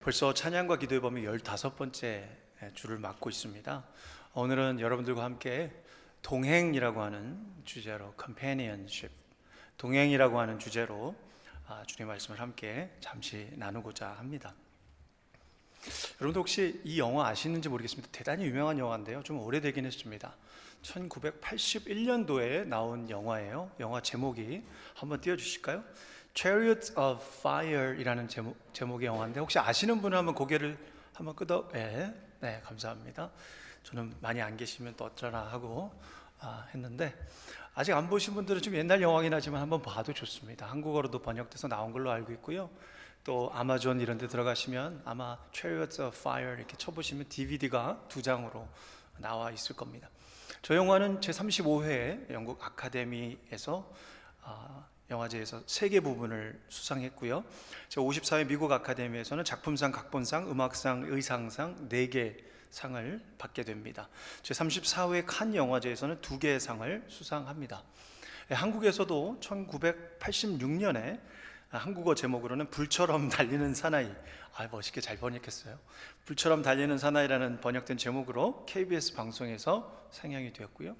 벌써 찬양과 기도의 범위 15번째 주를 맡고 있습니다. 오늘은 여러분들과 함께 동행이라고 하는 주제로 companionship, 동행이라고 하는 주제로 주님의 말씀을 함께 잠시 나누고자 합니다. 여러분들 혹시 이 영화 아시는지 모르겠습니다. 대단히 유명한 영화인데요, 좀 오래되긴 했습니다. 1981년도에 나온 영화예요. 영화 제목이 한번 띄워주실까요? Chariots of Fire이라는 제목의 영화인데, 혹시 아시는 분은 한번 고개를 한번 끄덕. 네, 감사합니다. 저는 많이 안 계시면 또 어쩌나 하고 했는데, 아직 안 보신 분들은 좀 옛날 영화긴 하지만 한번 봐도 좋습니다. 한국어로도 번역돼서 나온 걸로 알고 있고요. 또 아마존 이런 데 들어가시면 아마 Chariots of Fire 이렇게 쳐보시면 DVD가 2장으로 나와 있을 겁니다. 저 영화는 제35회 영국 아카데미에서 영화제에서 3개 부분을 수상했고요. 제54회 미국 아카데미에서는 작품상, 각본상, 음악상, 의상상 4개 상을 받게 됩니다. 제34회 칸 영화제에서는 2개의 상을 수상합니다. 한국에서도 1986년에 한국어 제목으로는 불처럼 달리는 사나이, 멋있게 잘 번역했어요. 불처럼 달리는 사나이라는 번역된 제목으로 KBS 방송에서 상영이 되었고요.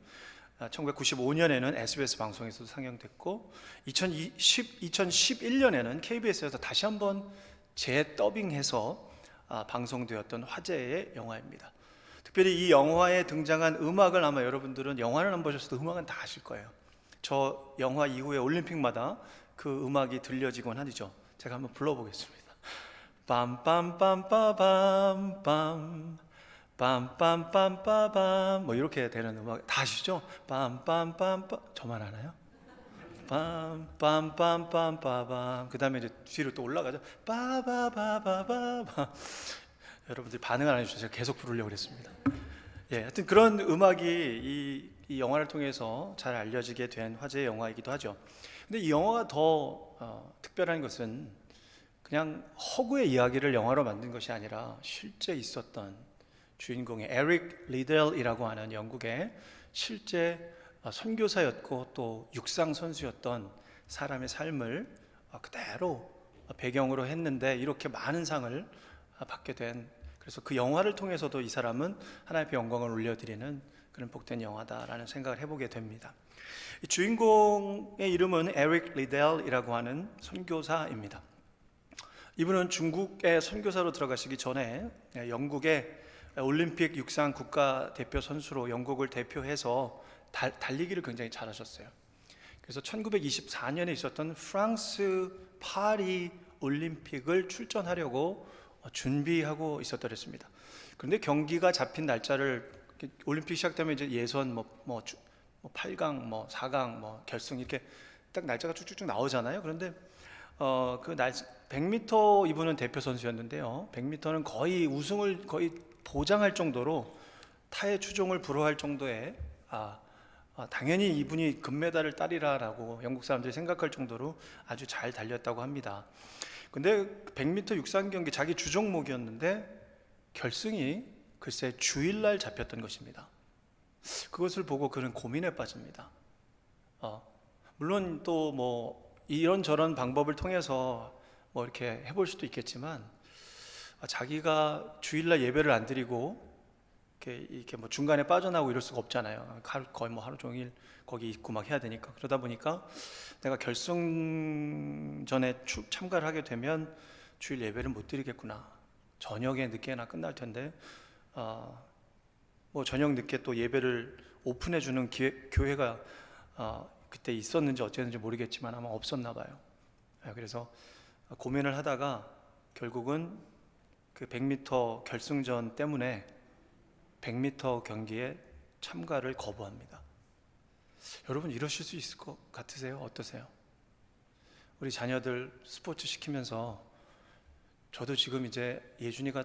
1995년에는 SBS 방송에서도 상영됐고, 2011년에는 KBS에서 다시 한번 재더빙해서 방송되었던 화제의 영화입니다. 특별히 이 영화에 등장한 음악을 아마 여러분들은 영화는 안 보셨어도 음악은 다 아실 거예요. 저 영화 이후에 올림픽마다 그 음악이 들려지곤 하죠. 제가 한번 불러보겠습니다. 빰빰빰빠밤빰 빰빰빰빠밤, 뭐 이렇게 되는 음악 다 아시죠? 빰빰빰빰, 저만 아나요? 빰빰빰빰빰빠밤. 그 다음에 이제 뒤로 또 올라가죠. 빠바바바바바. 여러분들 반응을 안 해주셔서 제가 계속 부르려고 그랬습니다. 하여튼 그런 음악이 이 영화를 통해서 잘 알려지게 된 화제의 영화이기도 하죠. 근데 이 영화가 더 특별한 것은 그냥 허구의 이야기를 영화로 만든 것이 아니라 실제 있었던 주인공의 에릭 리델이라고 하는 영국의 실제 선교사였고 또 육상 선수였던 사람의 삶을 그대로 배경으로 했는데, 이렇게 많은 상을 받게 된, 그래서 그 영화를 통해서도 이 사람은 하나님의 영광을 올려드리는 그런 복된 영화다라는 생각을 해보게 됩니다. 이 주인공의 이름은 에릭 리델이라고 하는 선교사입니다. 이분은 중국의 선교사로 들어가시기 전에 영국의 올림픽 육상 국가대표 선수로 영국을 대표해서 달리기를 굉장히 잘하셨어요. 그래서 1924년에 있었던 프랑스 파리 올림픽을 출전하려고 준비하고 있었더랬습니다. 그런데 경기가 잡힌 날짜를, 올림픽 시작되면 이제 예선 8강, 4강, 결승 이렇게 딱 날짜가 쭉쭉쭉 나오잖아요. 그런데 그 100m 이분은 대표 선수였는데요. 100m는 거의 우승을 거의 보장할 정도로, 타의 추종을 불허할 정도의 당연히 이분이 금메달을 따리라라고 영국 사람들이 생각할 정도로 아주 잘 달렸다고 합니다. 근데 100m 육상 경기 자기 주종목이었는데 결승이 글쎄 주일날 잡혔던 것입니다. 그것을 보고 그는 고민에 빠집니다. 물론 또 이런저런 방법을 통해서 이렇게 해볼 수도 있겠지만, 자기가 주일날 예배를 안 드리고 이렇게 중간에 빠져나오고 이럴 수가 없잖아요. 거의 하루 종일 거기 있고 막 해야 되니까. 그러다 보니까 내가 결승전에 참가를 하게 되면 주일 예배를 못 드리겠구나. 저녁에 늦게나 끝날 텐데 저녁 늦게 또 예배를 오픈해 주는 교회가 그때 있었는지 어쨌는지 모르겠지만 아마 없었나 봐요. 그래서 고민을 하다가 결국은 그 100m 결승전 때문에 100m 경기에 참가를 거부합니다. 여러분 이러실 수 있을 것 같으세요? 어떠세요? 우리 자녀들 스포츠 시키면서, 저도 지금 이제 예준이가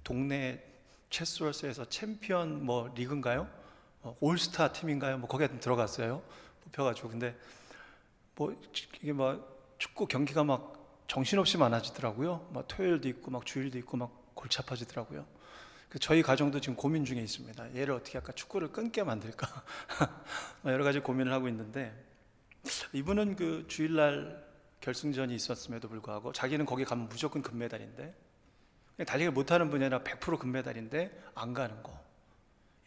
동네 체스월스에서 챔피언 리그인가요? 올스타 팀인가요? 거기에 들어갔어요. 뽑혀가지고. 근데 이게 축구 경기가 정신없이 많아지더라고요. 토요일도 있고 주일도 있고 골치 아파지더라고요. 저희 가정도 지금 고민 중에 있습니다. 얘를 어떻게 할까? 축구를 끊게 만들까? 여러 가지 고민을 하고 있는데, 이분은 그 주일날 결승전이 있었음에도 불구하고 자기는 거기 가면 무조건 금메달인데 달리기 못하는 분야나 100% 금메달인데 안 가는 거.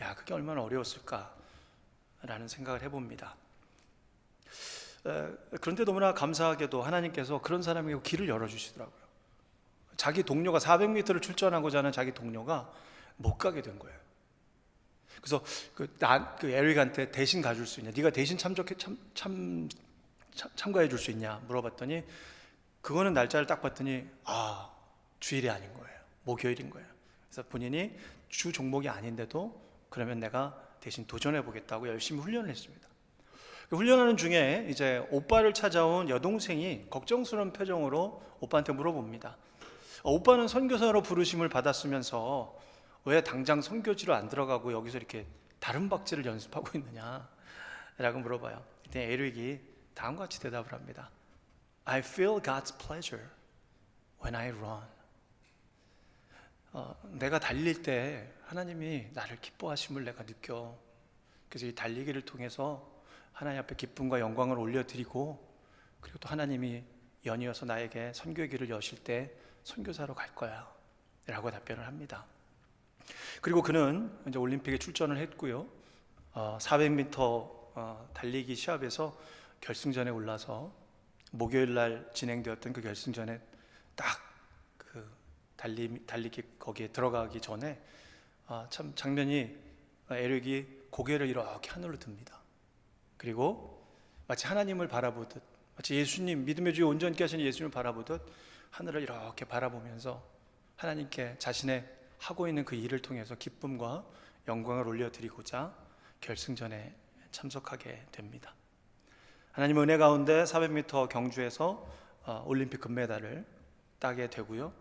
야, 그게 얼마나 어려웠을까라는 생각을 해봅니다. 그런데 너무나 감사하게도 하나님께서 그런 사람에게 길을 열어주시더라고요. 자기 동료가 400m를 출전하고자 하는 자기 동료가 못 가게 된 거예요. 그래서 그 에릭한테 대신 가줄 수 있냐, 네가 대신 참가해 줄 수 있냐 물어봤더니, 그거는 날짜를 딱 봤더니 주일이 아닌 거예요. 목요일인 거예요. 그래서 본인이 주 종목이 아닌데도 그러면 내가 대신 도전해 보겠다고 열심히 훈련을 했습니다. 훈련하는 중에 이제 오빠를 찾아온 여동생이 걱정스러운 표정으로 오빠한테 물어봅니다. 오빠는 선교사로 부르심을 받았으면서 왜 당장 선교지로 안 들어가고 여기서 이렇게 다른 박질을 연습하고 있느냐 라고 물어봐요. 그때 에릭이 다음과 같이 대답을 합니다. I feel God's pleasure when I run. 내가 달릴 때 하나님이 나를 기뻐하심을 내가 느껴. 그래서 이 달리기를 통해서 하나님 앞에 기쁨과 영광을 올려드리고, 그리고 또 하나님이 연이어서 나에게 선교의 길을 여실 때 선교사로 갈 거야 라고 답변을 합니다. 그리고 그는 이제 올림픽에 출전을 했고요. 400m 달리기 시합에서 결승전에 올라서 목요일 날 진행되었던 그 결승전에 딱 그 달리기 거기에 들어가기 전에 참 장면이, 에릭이 고개를 이렇게 하늘로 듭니다. 그리고 마치 하나님을 바라보듯, 마치 예수님, 믿음의 주에 온전케 하시는 예수님을 바라보듯 하늘을 이렇게 바라보면서 하나님께 자신의 하고 있는 그 일을 통해서 기쁨과 영광을 올려드리고자 결승전에 참석하게 됩니다. 하나님의 은혜 가운데 400m 경주에서 올림픽 금메달을 따게 되고요.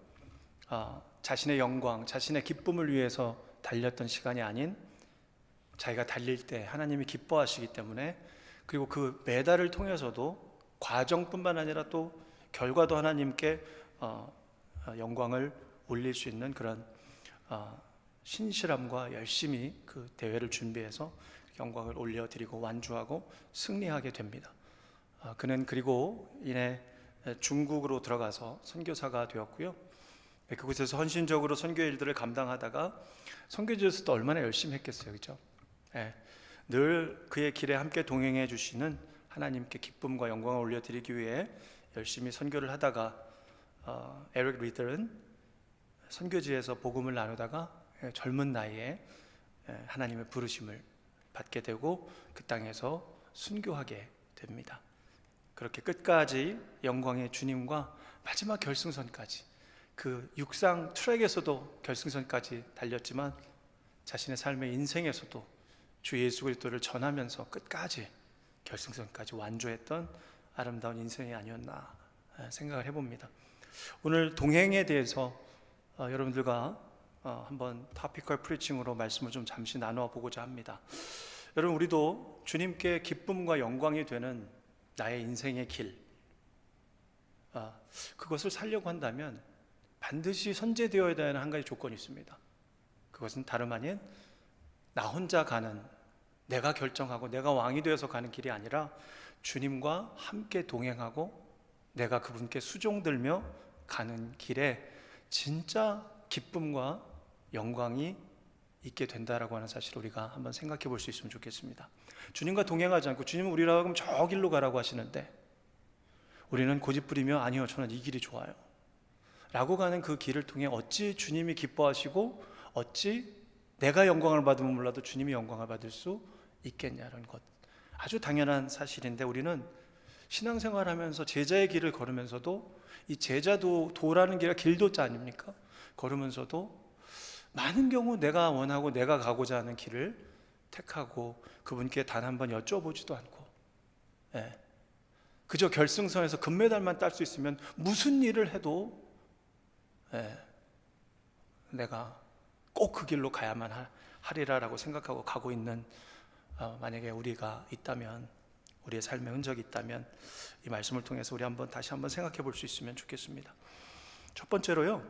자신의 영광, 자신의 기쁨을 위해서 달렸던 시간이 아닌 자기가 달릴 때 하나님이 기뻐하시기 때문에, 그리고 그 메달을 통해서도 과정뿐만 아니라 또 결과도 하나님께 영광을 올릴 수 있는 그런 신실함과 열심히 그 대회를 준비해서 영광을 올려드리고 완주하고 승리하게 됩니다. 그는 그리고 이내 중국으로 들어가서 선교사가 되었고요. 그곳에서 헌신적으로 선교 일들을 감당하다가, 선교지에서도 얼마나 열심히 했겠어요, 그렇죠? 늘 그의 길에 함께 동행해 주시는 하나님께 기쁨과 영광을 올려드리기 위해 열심히 선교를 하다가 에릭 리들은 선교지에서 복음을 나누다가 젊은 나이에 하나님의 부르심을 받게 되고 그 땅에서 순교하게 됩니다. 그렇게 끝까지 영광의 주님과 마지막 결승선까지, 그 육상 트랙에서도 결승선까지 달렸지만 자신의 삶의 인생에서도 주 예수 그리스도를 전하면서 끝까지 결승선까지 완주했던 아름다운 인생이 아니었나 생각을 해봅니다. 오늘 동행에 대해서 여러분들과 한번 토피컬 프리칭으로 말씀을 좀 잠시 나누어 보고자 합니다. 여러분, 우리도 주님께 기쁨과 영광이 되는 나의 인생의 길, 그것을 살려고 한다면 반드시 선제되어야 되는 한 가지 조건이 있습니다. 그것은 다름 아닌 나 혼자 가는, 내가 결정하고 내가 왕이 되어서 가는 길이 아니라 주님과 함께 동행하고 내가 그분께 수종들며 가는 길에 진짜 기쁨과 영광이 있게 된다라고 하는 사실을 우리가 한번 생각해 볼 수 있으면 좋겠습니다. 주님과 동행하지 않고 주님은 우리라고 하면 저 길로 가라고 하시는데, 우리는 고집부리며 아니요, 저는 이 길이 좋아요 라고 가는 그 길을 통해 어찌 주님이 기뻐하시고 어찌 내가 영광을 받으면 몰라도 주님이 영광을 받을 수 있겠냐는 것, 아주 당연한 사실인데, 우리는 신앙생활하면서 제자의 길을 걸으면서도, 이 제자도 도라는 길이 길도자 아닙니까? 걸으면서도 많은 경우 내가 원하고 내가 가고자 하는 길을 택하고 그분께 단 한 번 여쭤보지도 않고, 그저 결승선에서 금메달만 딸 수 있으면 무슨 일을 해도 내가 꼭 그 길로 가야만 하리라라고 생각하고 가고 있는, 만약에 우리가 있다면, 우리의 삶의 흔적이 있다면 이 말씀을 통해서 우리 다시 한번 생각해 볼 수 있으면 좋겠습니다. 첫 번째로요,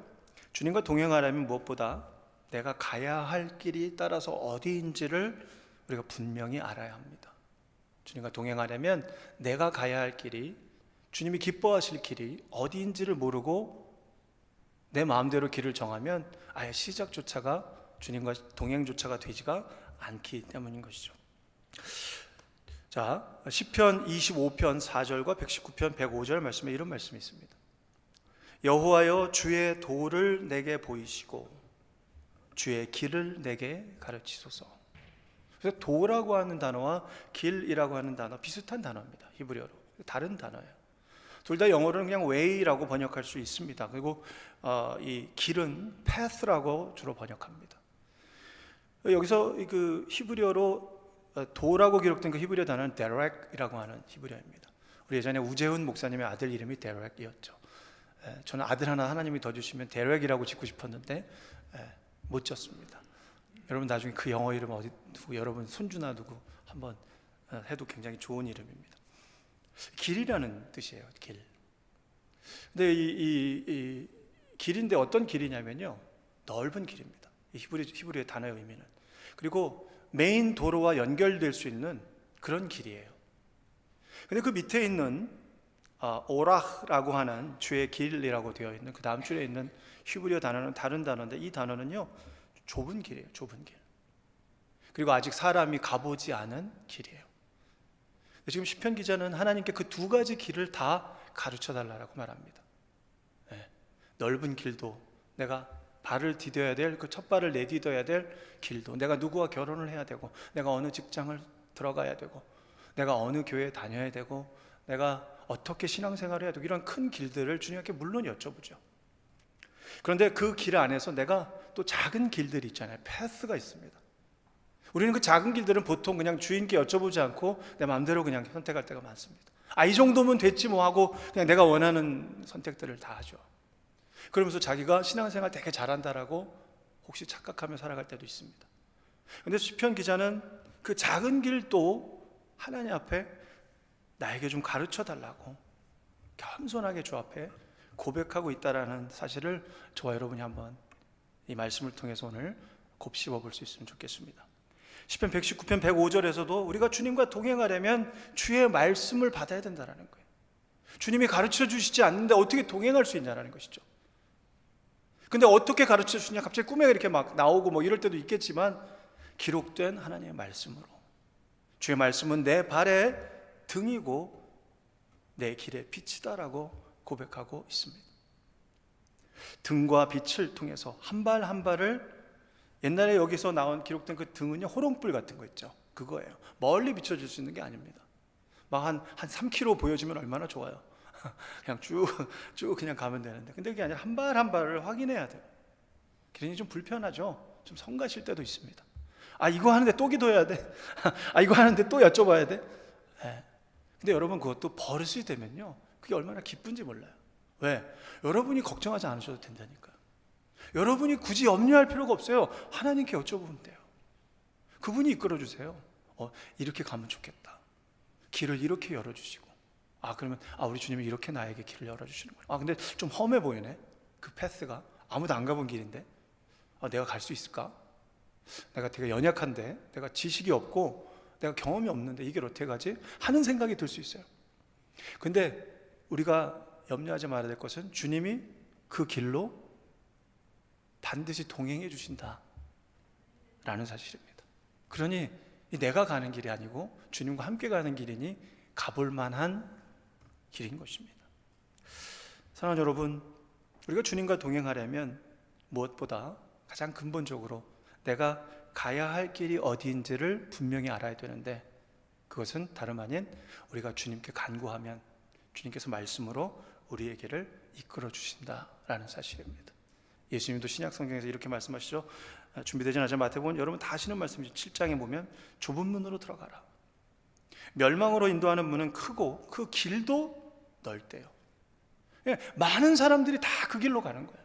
주님과 동행하려면 무엇보다 내가 가야 할 길이 따라서 어디인지를 우리가 분명히 알아야 합니다. 주님과 동행하려면 내가 가야 할 길이, 주님이 기뻐하실 길이 어디인지를 모르고 내 마음대로 길을 정하면 아예 시작조차가 주님과 동행조차가 되지가 않기 때문인 것이죠. 자, 시편 25편 4절과 119편 105절 말씀에 이런 말씀이 있습니다. 여호와여 주의 도를 내게 보이시고 주의 길을 내게 가르치소서. 그래서 도라고 하는 단어와 길이라고 하는 단어 비슷한 단어입니다. 히브리어로. 다른 단어예요. 둘 다 영어로는 그냥 way라고 번역할 수 있습니다. 그리고 이 길은 path라고 주로 번역합니다. 여기서 그 히브리어로 도라고 기록된 그 히브리어 단어는 데렉이라고 하는 히브리어입니다. 우리 예전에 우재훈 목사님의 아들 이름이 데렉이었죠. 저는 아들 하나 하나님이 더 주시면 데렉이라고 짓고 싶었는데 못 졌습니다. 여러분 나중에 그 영어 이름 어디 두고 여러분 손주나 두고 한번 해도 굉장히 좋은 이름입니다. 길이라는 뜻이에요. 길. 근데 이 길인데 어떤 길이냐면요, 넓은 길입니다. 이 히브리의 단어의 의미는. 그리고 메인 도로와 연결될 수 있는 그런 길이에요. 근데 그 밑에 있는 오라흐라고 하는 주의 길이라고 되어 있는 그 다음 줄에 있는 히브리어 단어는 다른 단어인데, 이 단어는요 좁은 길이에요. 좁은 길. 그리고 아직 사람이 가보지 않은 길이에요. 지금 시편 기자는 하나님께 그 두 가지 길을 다 가르쳐 달라고 말합니다. 넓은 길도, 내가 발을 디뎌야 될 그 첫 발을 내디뎌야 될 길도, 내가 누구와 결혼을 해야 되고, 내가 어느 직장을 들어가야 되고, 내가 어느 교회에 다녀야 되고, 내가 어떻게 신앙생활을 해야 되고, 이런 큰 길들을 주님께 물론 여쭤보죠. 그런데 그 길 안에서 내가 또 작은 길들이 있잖아요. 패스가 있습니다. 우리는 그 작은 길들은 보통 그냥 주인께 여쭤보지 않고 내 마음대로 그냥 선택할 때가 많습니다. 이 정도면 됐지 뭐 하고 그냥 내가 원하는 선택들을 다 하죠. 그러면서 자기가 신앙생활 되게 잘한다라고 혹시 착각하며 살아갈 때도 있습니다. 그런데 시편 기자는 그 작은 길도 하나님 앞에 나에게 좀 가르쳐 달라고 겸손하게 주 앞에 고백하고 있다라는 사실을 저와 여러분이 한번 이 말씀을 통해서 오늘 곱씹어 볼 수 있으면 좋겠습니다. 시편 119편 105절에서도 우리가 주님과 동행하려면 주의 말씀을 받아야 된다는 거예요. 주님이 가르쳐 주시지 않는데 어떻게 동행할 수 있냐라는 것이죠. 근데 어떻게 가르쳐 주시냐, 갑자기 꿈에 이렇게 막 나오고 뭐 이럴 때도 있겠지만, 기록된 하나님의 말씀으로, 주의 말씀은 내 발의 등이고 내 길의 빛이다라고 고백하고 있습니다. 등과 빛을 통해서 한 발 한 발을, 옛날에 여기서 나온 기록된 그 등은요, 호롱불 같은 거 있죠. 그거예요. 멀리 비춰줄 수 있는 게 아닙니다. 막 한 3km 보여지면 얼마나 좋아요. 그냥 쭉 그냥 가면 되는데, 근데 그게 아니라 한 발 한 발을 확인해야 돼요. 그러니 좀 불편하죠. 좀 성가실 때도 있습니다. 이거 하는데 또 기도해야 돼. 이거 하는데 또 여쭤봐야 돼. 근데 여러분, 그것도 버릇이 되면요, 그게 얼마나 기쁜지 몰라요. 왜? 여러분이 걱정하지 않으셔도 된다니까요. 여러분이 굳이 염려할 필요가 없어요. 하나님께 여쭤보면 돼요. 그분이 이끌어 주세요. 이렇게 가면 좋겠다. 길을 이렇게 열어주시고, 그러면 우리 주님이 이렇게 나에게 길을 열어주시는구나. 근데 좀 험해 보이네. 그 패스가 아무도 안 가본 길인데 내가 갈 수 있을까? 내가 되게 연약한데, 내가 지식이 없고 내가 경험이 없는데 이게 어떻게 가지? 하는 생각이 들 수 있어요. 근데 우리가 염려하지 말아야 될 것은 주님이 그 길로 반드시 동행해 주신다 라는 사실입니다. 그러니 내가 가는 길이 아니고 주님과 함께 가는 길이니 가볼 만한 길인 것입니다. 사랑하는 여러분, 우리가 주님과 동행하려면 무엇보다 가장 근본적으로 내가 가야 할 길이 어디인지를 분명히 알아야 되는데, 그것은 다름 아닌 우리가 주님께 간구하면 주님께서 말씀으로 우리의 길을 이끌어 주신다라는 사실입니다. 예수님도 신약 성경에서 이렇게 말씀하시죠. 준비되지 않아 마태복음 여러분 다 아시는 말씀이죠. 7장에 보면 좁은 문으로 들어가라. 멸망으로 인도하는 문은 크고 그 길도 넓대요. 많은 사람들이 다 그 길로 가는 거예요.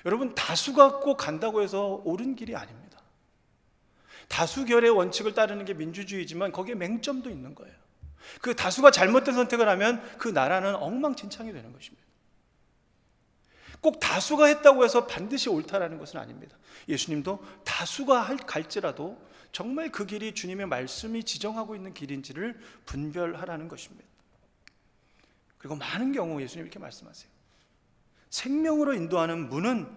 여러분, 다수가 꼭 간다고 해서 옳은 길이 아닙니다. 다수결의 원칙을 따르는 게 민주주의지만 거기에 맹점도 있는 거예요. 그 다수가 잘못된 선택을 하면 그 나라는 엉망진창이 되는 것입니다. 꼭 다수가 했다고 해서 반드시 옳다라는 것은 아닙니다. 예수님도 다수가 갈지라도 정말 그 길이 주님의 말씀이 지정하고 있는 길인지를 분별하라는 것입니다. 그리고 많은 경우 예수님 이렇게 말씀하세요. 생명으로 인도하는 문은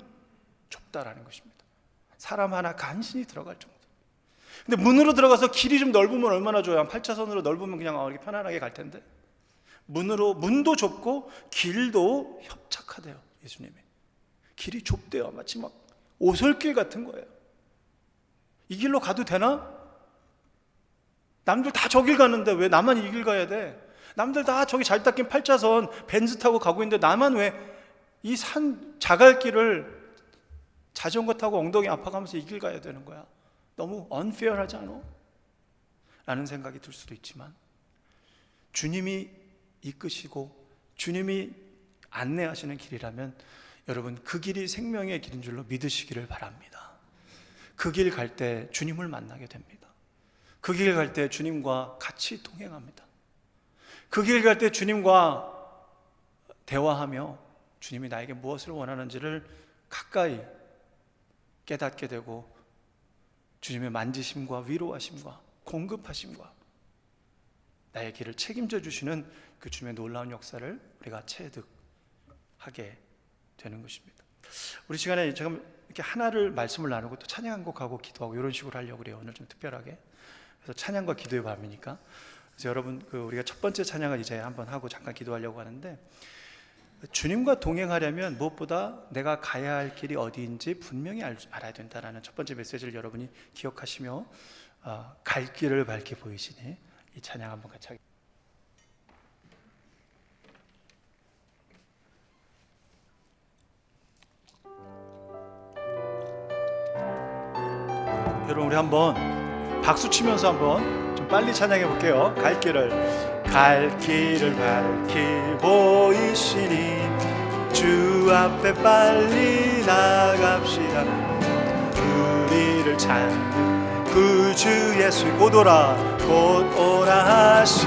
좁다라는 것입니다. 사람 하나 간신히 들어갈 정도. 근데 문으로 들어가서 길이 좀 넓으면 얼마나 좋아요. 한 8차선으로 넓으면 그냥 이렇게 편안하게 갈 텐데, 문도 좁고 길도 협착하대요. 예수님이 길이 좁대요. 마치 막 오솔길 같은 거예요. 이 길로 가도 되나? 남들 다 저길 가는데 왜 나만 이 길 가야 돼? 남들 다 저기 잘 닦인 8차선 벤츠 타고 가고 있는데 나만 왜 이 산 자갈길을 자전거 타고 엉덩이 아파가면서 이 길 가야 되는 거야? 너무 unfair하지 않아? 라는 생각이 들 수도 있지만, 주님이 이끄시고 주님이 안내하시는 길이라면 여러분, 그 길이 생명의 길인 줄로 믿으시기를 바랍니다. 그 길 갈 때 주님을 만나게 됩니다. 그 길 갈 때 주님과 같이 동행합니다. 그 길 갈 때 주님과 대화하며 주님이 나에게 무엇을 원하는지를 가까이 깨닫게 되고, 주님의 만지심과 위로하심과 공급하심과 나의 길을 책임져 주시는 그 주님의 놀라운 역사를 우리가 체득하게 되는 것입니다. 우리 시간에 제가 이렇게 하나를 말씀을 나누고 또 찬양 한 곡하고 기도하고 이런 식으로 하려고 그래요. 오늘 좀 특별하게. 그래서 찬양과 기도의 밤이니까. 그래서 여러분, 우리가 첫 번째 찬양을 이제 한번 하고 잠깐 기도하려고 하는데, 주님과 동행하려면 무엇보다 내가 가야 할 길이 어디인지 분명히 알아야 된다라는 첫 번째 메시지를 여러분이 기억하시며 갈 길을 밝게 보이시니 이 찬양 한번 같이 하겠습니다. 여러분, 우리 한번 박수 치면서 한번 좀 빨리 찬양해 볼게요. 갈 길을 밝히 보이시니 주 앞에 빨리 나갑시다. 우리를 찾는 구주 예수 곧 오라 하시.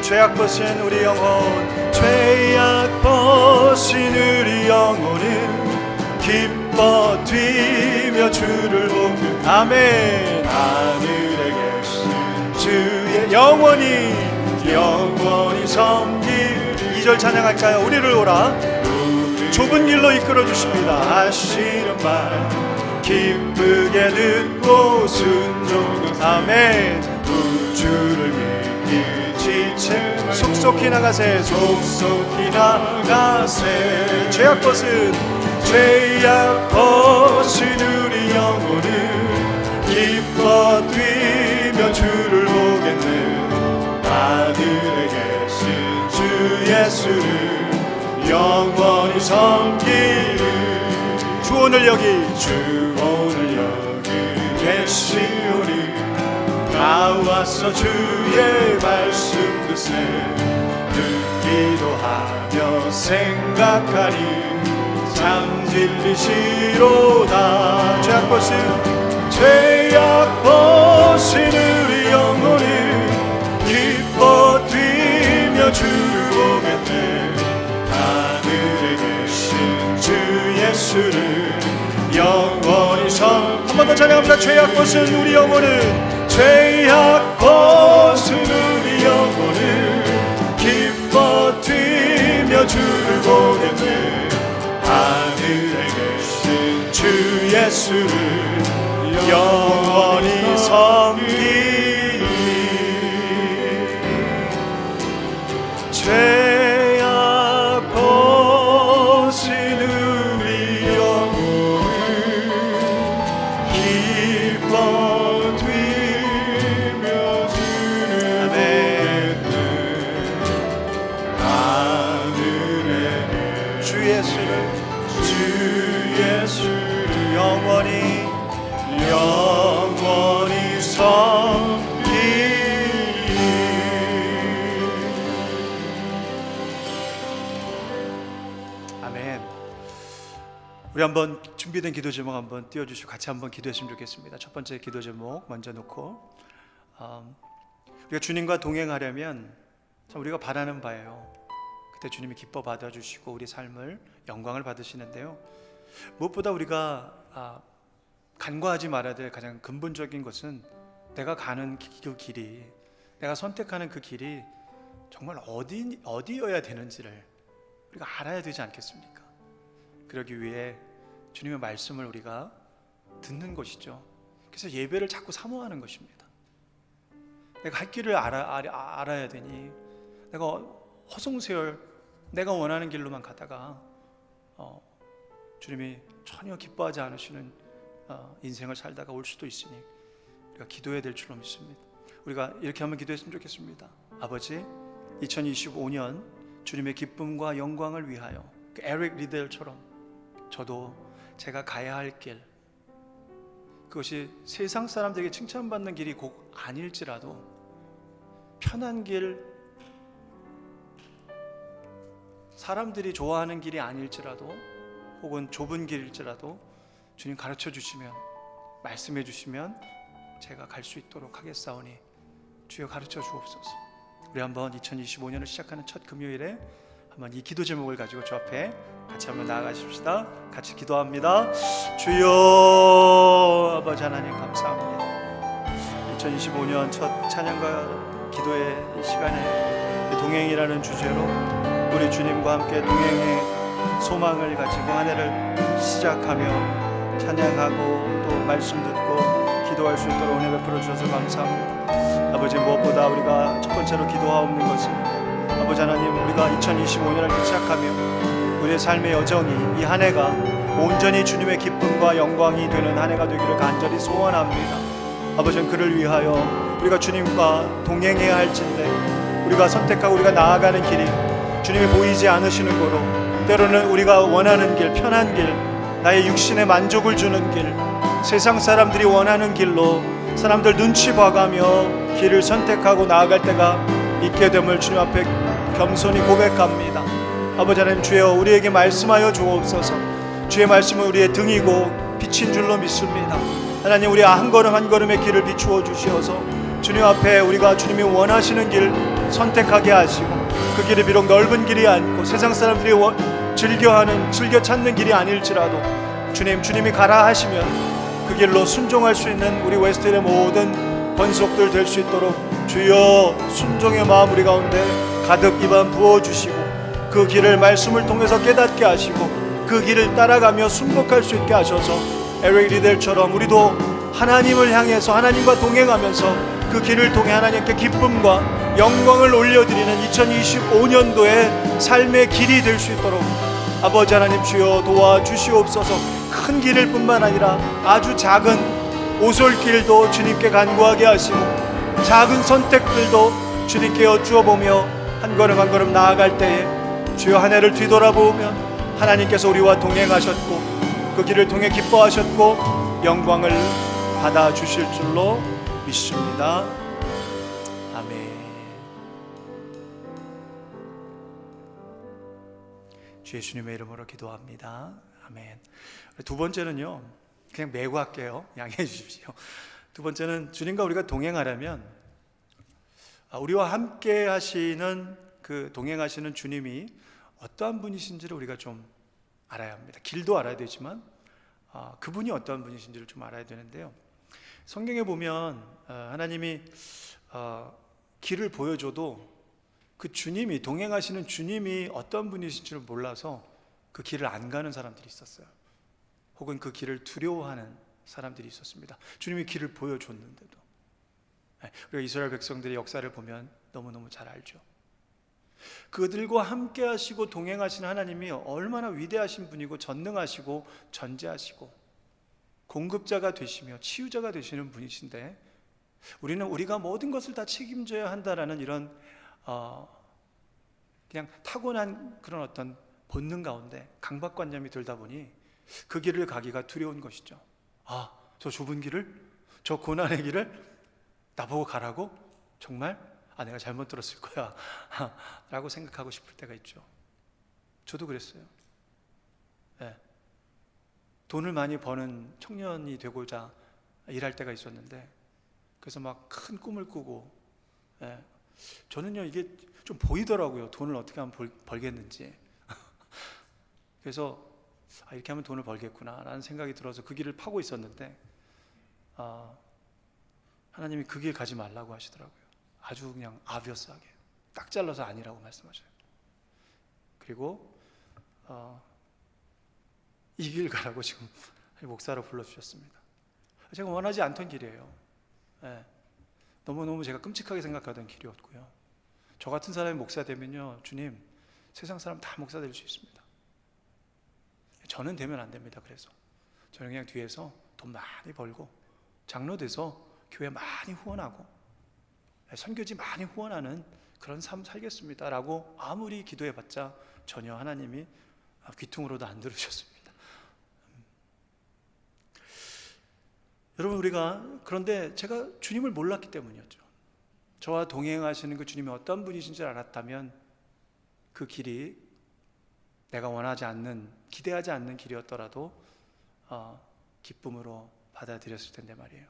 죄악 벗은 우리 영혼, 죄악 벗은 우리 영혼은 기뻐 뛰며 주를 보고, 아멘. 하늘에 계신 주의 영원히 섬길. 2절 찬양할까요? 우리를 오라 좁은 길로 이끌어 주십니다 하시는 말 기쁘게 듣고 순종하세. 아멘. 우주를 믿기 지체 속속히 나가세. 죄악 벗은 우리 영혼은 기뻐 뛰며 주를 보겠네. 하늘에 계신 주 예수를 영원히 섬기는 주 오늘 여기 계시오니 나와서 주의 말씀 듣세. 듣기도 하며 생각하니 참 진리시로다. 죄악 벗은 우리 영혼이 기뻐 뛰며 주를 보겠네. 하늘에 계신 주 예수를 영원히 한 번 더 찬양합니다. 죄악 벗은 우리 영혼은 기뻐 뛰며 주를 보겠네. 하늘에 계신 주 예수를 영원히 섬기리. 죄악 벗은 우리 영혼을 기뻐 뛰며 주를 보겠네. 하늘에 주 예수를 영원히 섬기리. 아멘. 우리 한번 준비된 기도 제목 한번 띄워주시고 같이 한번 기도했으면 좋겠습니다. 첫 번째 기도 제목 먼저 놓고, 우리가 주님과 동행하려면 참 우리가 바라는 바예요. 그때 주님이 기뻐 받아주시고 우리 삶을 영광을 받으시는데요, 무엇보다 우리가 간과하지 말아야 될 가장 근본적인 것은 내가 가는 그 길이, 내가 선택하는 그 길이 정말 어디여야 되는지를 우리가 알아야 되지 않겠습니까? 그러기 위해 주님의 말씀을 우리가 듣는 것이죠. 그래서 예배를 자꾸 사모하는 것입니다. 내가 할 길을 알아야 되니 내가 허송세월 내가 원하는 길로만 가다가 주님이 전혀 기뻐하지 않으시는 인생을 살다가 올 수도 있으니 우리가 기도해야 될 줄로 믿습니다. 우리가 이렇게 한번 기도했으면 좋겠습니다. 아버지, 2025년 주님의 기쁨과 영광을 위하여 그 에릭 리델처럼 저도 제가 가야 할 길, 그것이 세상 사람들에게 칭찬받는 길이 꼭 아닐지라도 편한 길, 사람들이 좋아하는 길이 아닐지라도 혹은 좁은 길일지라도 주님 가르쳐 주시면, 말씀해 주시면 제가 갈 수 있도록 하겠사오니 주여 가르쳐 주옵소서. 우리 한번 2025년을 시작하는 첫 금요일에 한번 이 기도 제목을 가지고 주 앞에 같이 한번 나아가십시다. 같이 기도합니다. 주여, 아버지 하나님 감사합니다. 2025년 첫 찬양과 기도의 이 시간에 동행이라는 주제로 우리 주님과 함께 동행의 소망을 가지고 한 해를 시작하며 찬양하고 또 말씀 듣고 기도할 수 있도록 은혜 베풀어 주셔서 감사합니다. 아버지, 무엇보다 우리가 첫 번째로 기도하옵는 것은 아버지 하나님, 우리가 2025년을 시작하며 우리의 삶의 여정이 이 한 해가 온전히 주님의 기쁨과 영광이 되는 한 해가 되기를 간절히 소원합니다. 아버지는 그를 위하여 우리가 주님과 동행해야 할진데 우리가 선택하고 우리가 나아가는 길이 주님이 보이지 않으시는 거로 때로는 우리가 원하는 길, 편한 길, 나의 육신에 만족을 주는 길, 세상 사람들이 원하는 길로 사람들 눈치 봐가며 길을 선택하고 나아갈 때가 있게 됨을 주님 앞에 겸손히 고백합니다. 아버지 하나님, 주여 우리에게 말씀하여 주옵소서. 주의 말씀은 우리의 등이고 빛인 줄로 믿습니다. 하나님, 우리 한 걸음 한 걸음의 길을 비추어 주시어서 주님 앞에 우리가 주님이 원하시는 길 선택하게 하시고 그 길이 비록 넓은 길이 아니고 세상 사람들이 즐겨 찾는 길이 아닐지라도 주님이 가라 하시면 그 길로 순종할 수 있는 우리 웨스트힐의 모든 권속들 될 수 있도록 주여 순종의 마음 우리 가운데 가득 입안 부어주시고 그 길을 말씀을 통해서 깨닫게 하시고 그 길을 따라가며 순복할 수 있게 하셔서 에릭 리델처럼 우리도 하나님을 향해서 하나님과 동행하면서 그 길을 통해 하나님께 기쁨과 영광을 올려드리는 2025년도의 삶의 길이 될 수 있도록 아버지 하나님 주여 도와주시옵소서. 큰 길일 뿐만 아니라 아주 작은 오솔길도 주님께 간구하게 하시고 작은 선택들도 주님께 여쭈어보며 한 걸음 한 걸음 나아갈 때에 주여 한 해를 뒤돌아보면 하나님께서 우리와 동행하셨고 그 길을 통해 기뻐하셨고 영광을 받아주실 줄로 믿습니다. 아멘. 주 예수님의 이름으로 기도합니다. 아멘. 두 번째는요, 그냥 메고 할게요. 양해해 주십시오. 두 번째는 주님과 우리가 동행하려면 우리와 함께 하시는 그 동행하시는 주님이 어떠한 분이신지를 우리가 좀 알아야 합니다. 길도 알아야 되지만 그분이 어떠한 분이신지를 좀 알아야 되는데요. 성경에 보면 하나님이 길을 보여줘도 그 주님이, 동행하시는 주님이 어떤 분이신지를 몰라서 그 길을 안 가는 사람들이 있었어요. 혹은 그 길을 두려워하는 사람들이 있었습니다. 주님이 길을 보여줬는데도. 우리가 이스라엘 백성들의 역사를 보면 너무너무 잘 알죠. 그들과 함께 하시고 동행하시는 하나님이 얼마나 위대하신 분이고 전능하시고 전지하시고 공급자가 되시며 치유자가 되시는 분이신데 우리는 우리가 모든 것을 다 책임져야 한다라는 이런 그냥 타고난 그런 어떤 본능 가운데 강박관념이 들다 보니 그 길을 가기가 두려운 것이죠. 저 좁은 길을, 저 고난의 길을 나보고 가라고? 정말? 내가 잘못 들었을 거야 라고 생각하고 싶을 때가 있죠. 저도 그랬어요. 돈을 많이 버는 청년이 되고자 일할 때가 있었는데 그래서 막 큰 꿈을 꾸고 저는요 이게 좀 보이더라고요. 돈을 어떻게 하면 벌겠는지. 그래서 이렇게 하면 돈을 벌겠구나 라는 생각이 들어서 그 길을 파고 있었는데 하나님이 그 길 가지 말라고 하시더라고요. 아주 그냥 아비어스하게 딱 잘라서 아니라고 말씀하셔요. 그리고 이 길 가라고 지금 목사로 불러주셨습니다. 제가 원하지 않던 길이에요. 예. 너무너무 제가 끔찍하게 생각하던 길이었고요. 저 같은 사람이 목사 되면요, 주님, 세상 사람 다 목사 될 수 있습니다. 저는 되면 안 됩니다. 그래서 저는 그냥 뒤에서 돈 많이 벌고 장로 돼서 교회 많이 후원하고 선교지 많이 후원하는 그런 삶 살겠습니다 라고 아무리 기도해봤자 전혀 하나님이 귀퉁으로도 안 들으셨습니다. 여러분, 우리가 그런데 제가 주님을 몰랐기 때문이었죠. 저와 동행하시는 그 주님이 어떤 분이신 줄 알았다면 그 길이 내가 원하지 않는, 기대하지 않는 길이었더라도 기쁨으로 받아들였을 텐데 말이에요.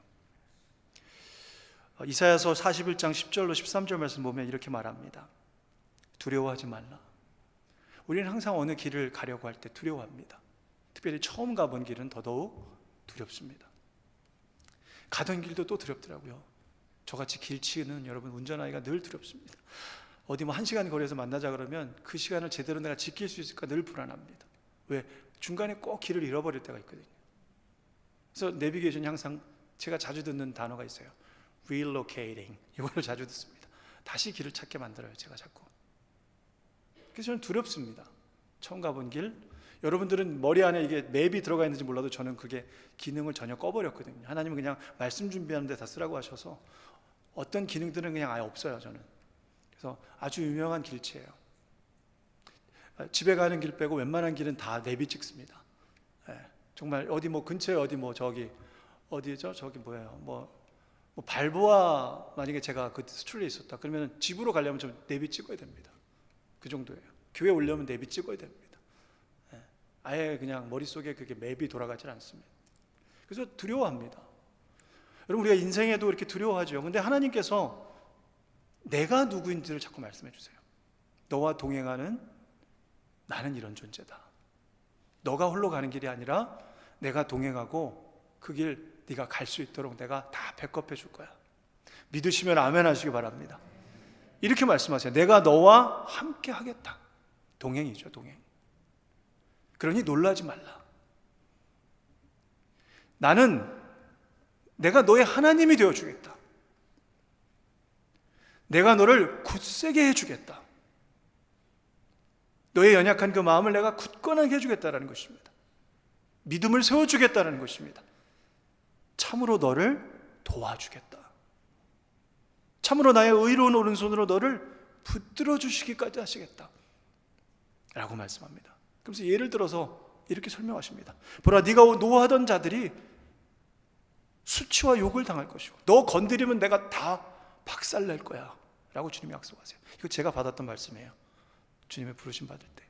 이사야서 41장 10절로 13절 말씀 보면 이렇게 말합니다. 두려워하지 말라. 우리는 항상 어느 길을 가려고 할 때 두려워합니다. 특별히 처음 가본 길은 더더욱 두렵습니다. 가던 길도 또 두렵더라고요. 저같이 길치는 여러분, 운전하기가 늘 두렵습니다. 어디 뭐 1시간 거리에서 만나자 그러면 그 시간을 제대로 내가 지킬 수 있을까 늘 불안합니다. 왜? 중간에 꼭 길을 잃어버릴 때가 있거든요. 그래서 내비게이션이 항상 제가 자주 듣는 단어가 있어요. relocating. 이거를 자주 듣습니다. 다시 길을 찾게 만들어요, 제가 자꾸. 그래서 저는 두렵습니다. 처음 가본 길. 여러분들은 머리 안에 이게 맵이 들어가 있는지 몰라도 저는 그게 기능을 전혀 꺼버렸거든요. 하나님은 그냥 말씀 준비하는 데 다 쓰라고 하셔서 어떤 기능들은 그냥 아예 없어요, 저는. 그래서 아주 유명한 길치예요. 집에 가는 길 빼고 웬만한 길은 다 내비 찍습니다. 정말 어디 뭐 근처에 어디 뭐 저기 어디죠? 저기 뭐예요? 뭐 발보아, 만약에 제가 그 스툴에 있었다 그러면 집으로 가려면 좀 내비 찍어야 됩니다. 그 정도예요. 교회 오려면 내비 찍어야 됩니다. 아예 그냥 머릿속에 그게 맵이 돌아가질 않습니다. 그래서 두려워합니다. 여러분, 우리가 인생에도 이렇게 두려워하죠. 근데 하나님께서 내가 누구인지를 자꾸 말씀해 주세요. 너와 동행하는 나는 이런 존재다. 너가 홀로 가는 길이 아니라 내가 동행하고 그 길 네가 갈 수 있도록 내가 다 백업해 줄 거야. 믿으시면 아멘 하시기 바랍니다. 이렇게 말씀하세요. 내가 너와 함께 하겠다. 동행이죠, 동행. 그러니 놀라지 말라. 나는 내가 너의 하나님이 되어주겠다. 내가 너를 굳세게 해주겠다. 너의 연약한 그 마음을 내가 굳건하게 해주겠다라는 것입니다. 믿음을 세워주겠다라는 것입니다. 참으로 너를 도와주겠다. 참으로 나의 의로운 오른손으로 너를 붙들어 주시기까지 하시겠다 라고 말씀합니다. 그래서 예를 들어서 이렇게 설명하십니다. 보라, 네가 노하던 자들이 수치와 욕을 당할 것이고 너 건드리면 내가 다 박살낼 거야 라고 주님이 약속하세요. 이거 제가 받았던 말씀이에요. 주님의 부르심 받을 때.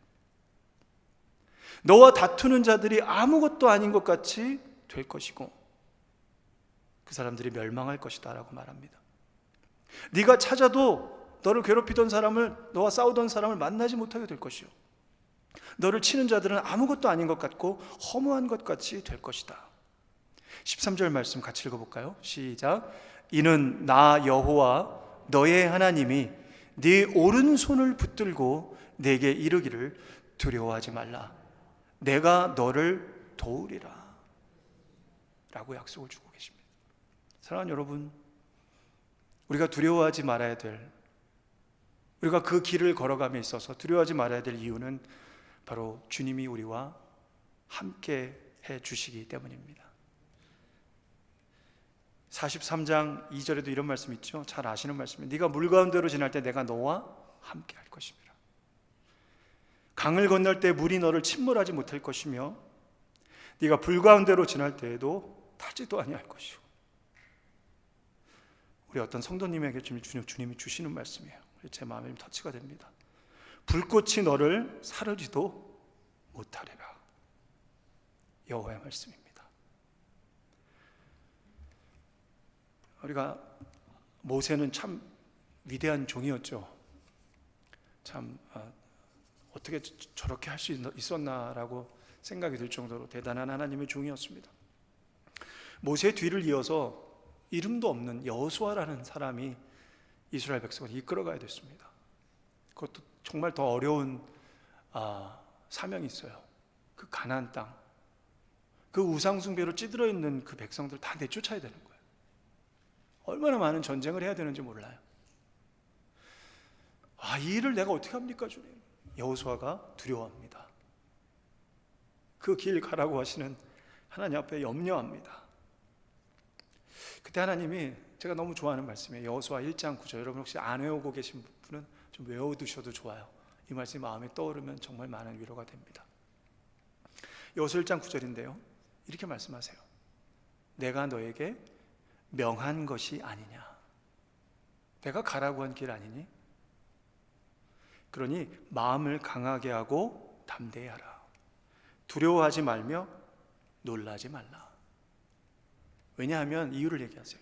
너와 다투는 자들이 아무것도 아닌 것 같이 될 것이고 그 사람들이 멸망할 것이다 라고 말합니다. 네가 찾아도 너를 괴롭히던 사람을, 너와 싸우던 사람을 만나지 못하게 될 것이요, 너를 치는 자들은 아무것도 아닌 것 같고 허무한 것 같이 될 것이다. 13절 말씀 같이 읽어볼까요? 시작. 이는 나 여호와 너의 하나님이 네 오른손을 붙들고 내게 이르기를 두려워하지 말라. 내가 너를 도우리라 라고 약속을 주고 계십니다. 사랑하는 여러분, 우리가 두려워하지 말아야 될, 우리가 그 길을 걸어감에 있어서 두려워하지 말아야 될 이유는 바로 주님이 우리와 함께 해 주시기 때문입니다. 43장 2절에도 이런 말씀 있죠. 잘 아시는 말씀이에요. 네가 물 가운데로 지날 때 내가 너와 함께 할 것입니다. 강을 건널 때 물이 너를 침몰하지 못할 것이며 네가 불 가운데로 지날 때에도 타지도 아니할 것이고. 우리 어떤 성도님에게 주님이 주시는 말씀이에요. 제 마음에 터치가 됩니다. 불꽃이 너를 사르지도 못하리라. 여호와의 말씀입니다. 우리가 모세는 참 위대한 종이었죠. 참 어떻게 저렇게 할 수 있었나라고 생각이 들 정도로 대단한 하나님의 종이었습니다. 모세의 뒤를 이어서 이름도 없는 여호수아라는 사람이 이스라엘 백성을 이끌어가야 됐습니다. 그것도 정말 더 어려운 사명이 있어요. 그 가나안 땅, 그 우상 숭배로 찌들어 있는 그 백성들 다 내쫓아야 되는 거예요. 얼마나 많은 전쟁을 해야 되는지 몰라요. 이 일을 내가 어떻게 합니까, 주님? 여호수아가 두려워합니다. 그 길 가라고 하시는 하나님 앞에 염려합니다. 그때 하나님이, 제가 너무 좋아하는 말씀이에요. 여호수아 1장 9절. 여러분 혹시 안 외우고 계신 분은 좀 외워두셔도 좋아요. 이 말씀이 마음에 떠오르면 정말 많은 위로가 됩니다. 여호수아 1장 9절인데요, 이렇게 말씀하세요. 내가 너에게 명한 것이 아니냐? 내가 가라고 한 길 아니니? 그러니 마음을 강하게 하고 담대히 하라. 두려워하지 말며 놀라지 말라. 왜냐하면 이유를 얘기하세요.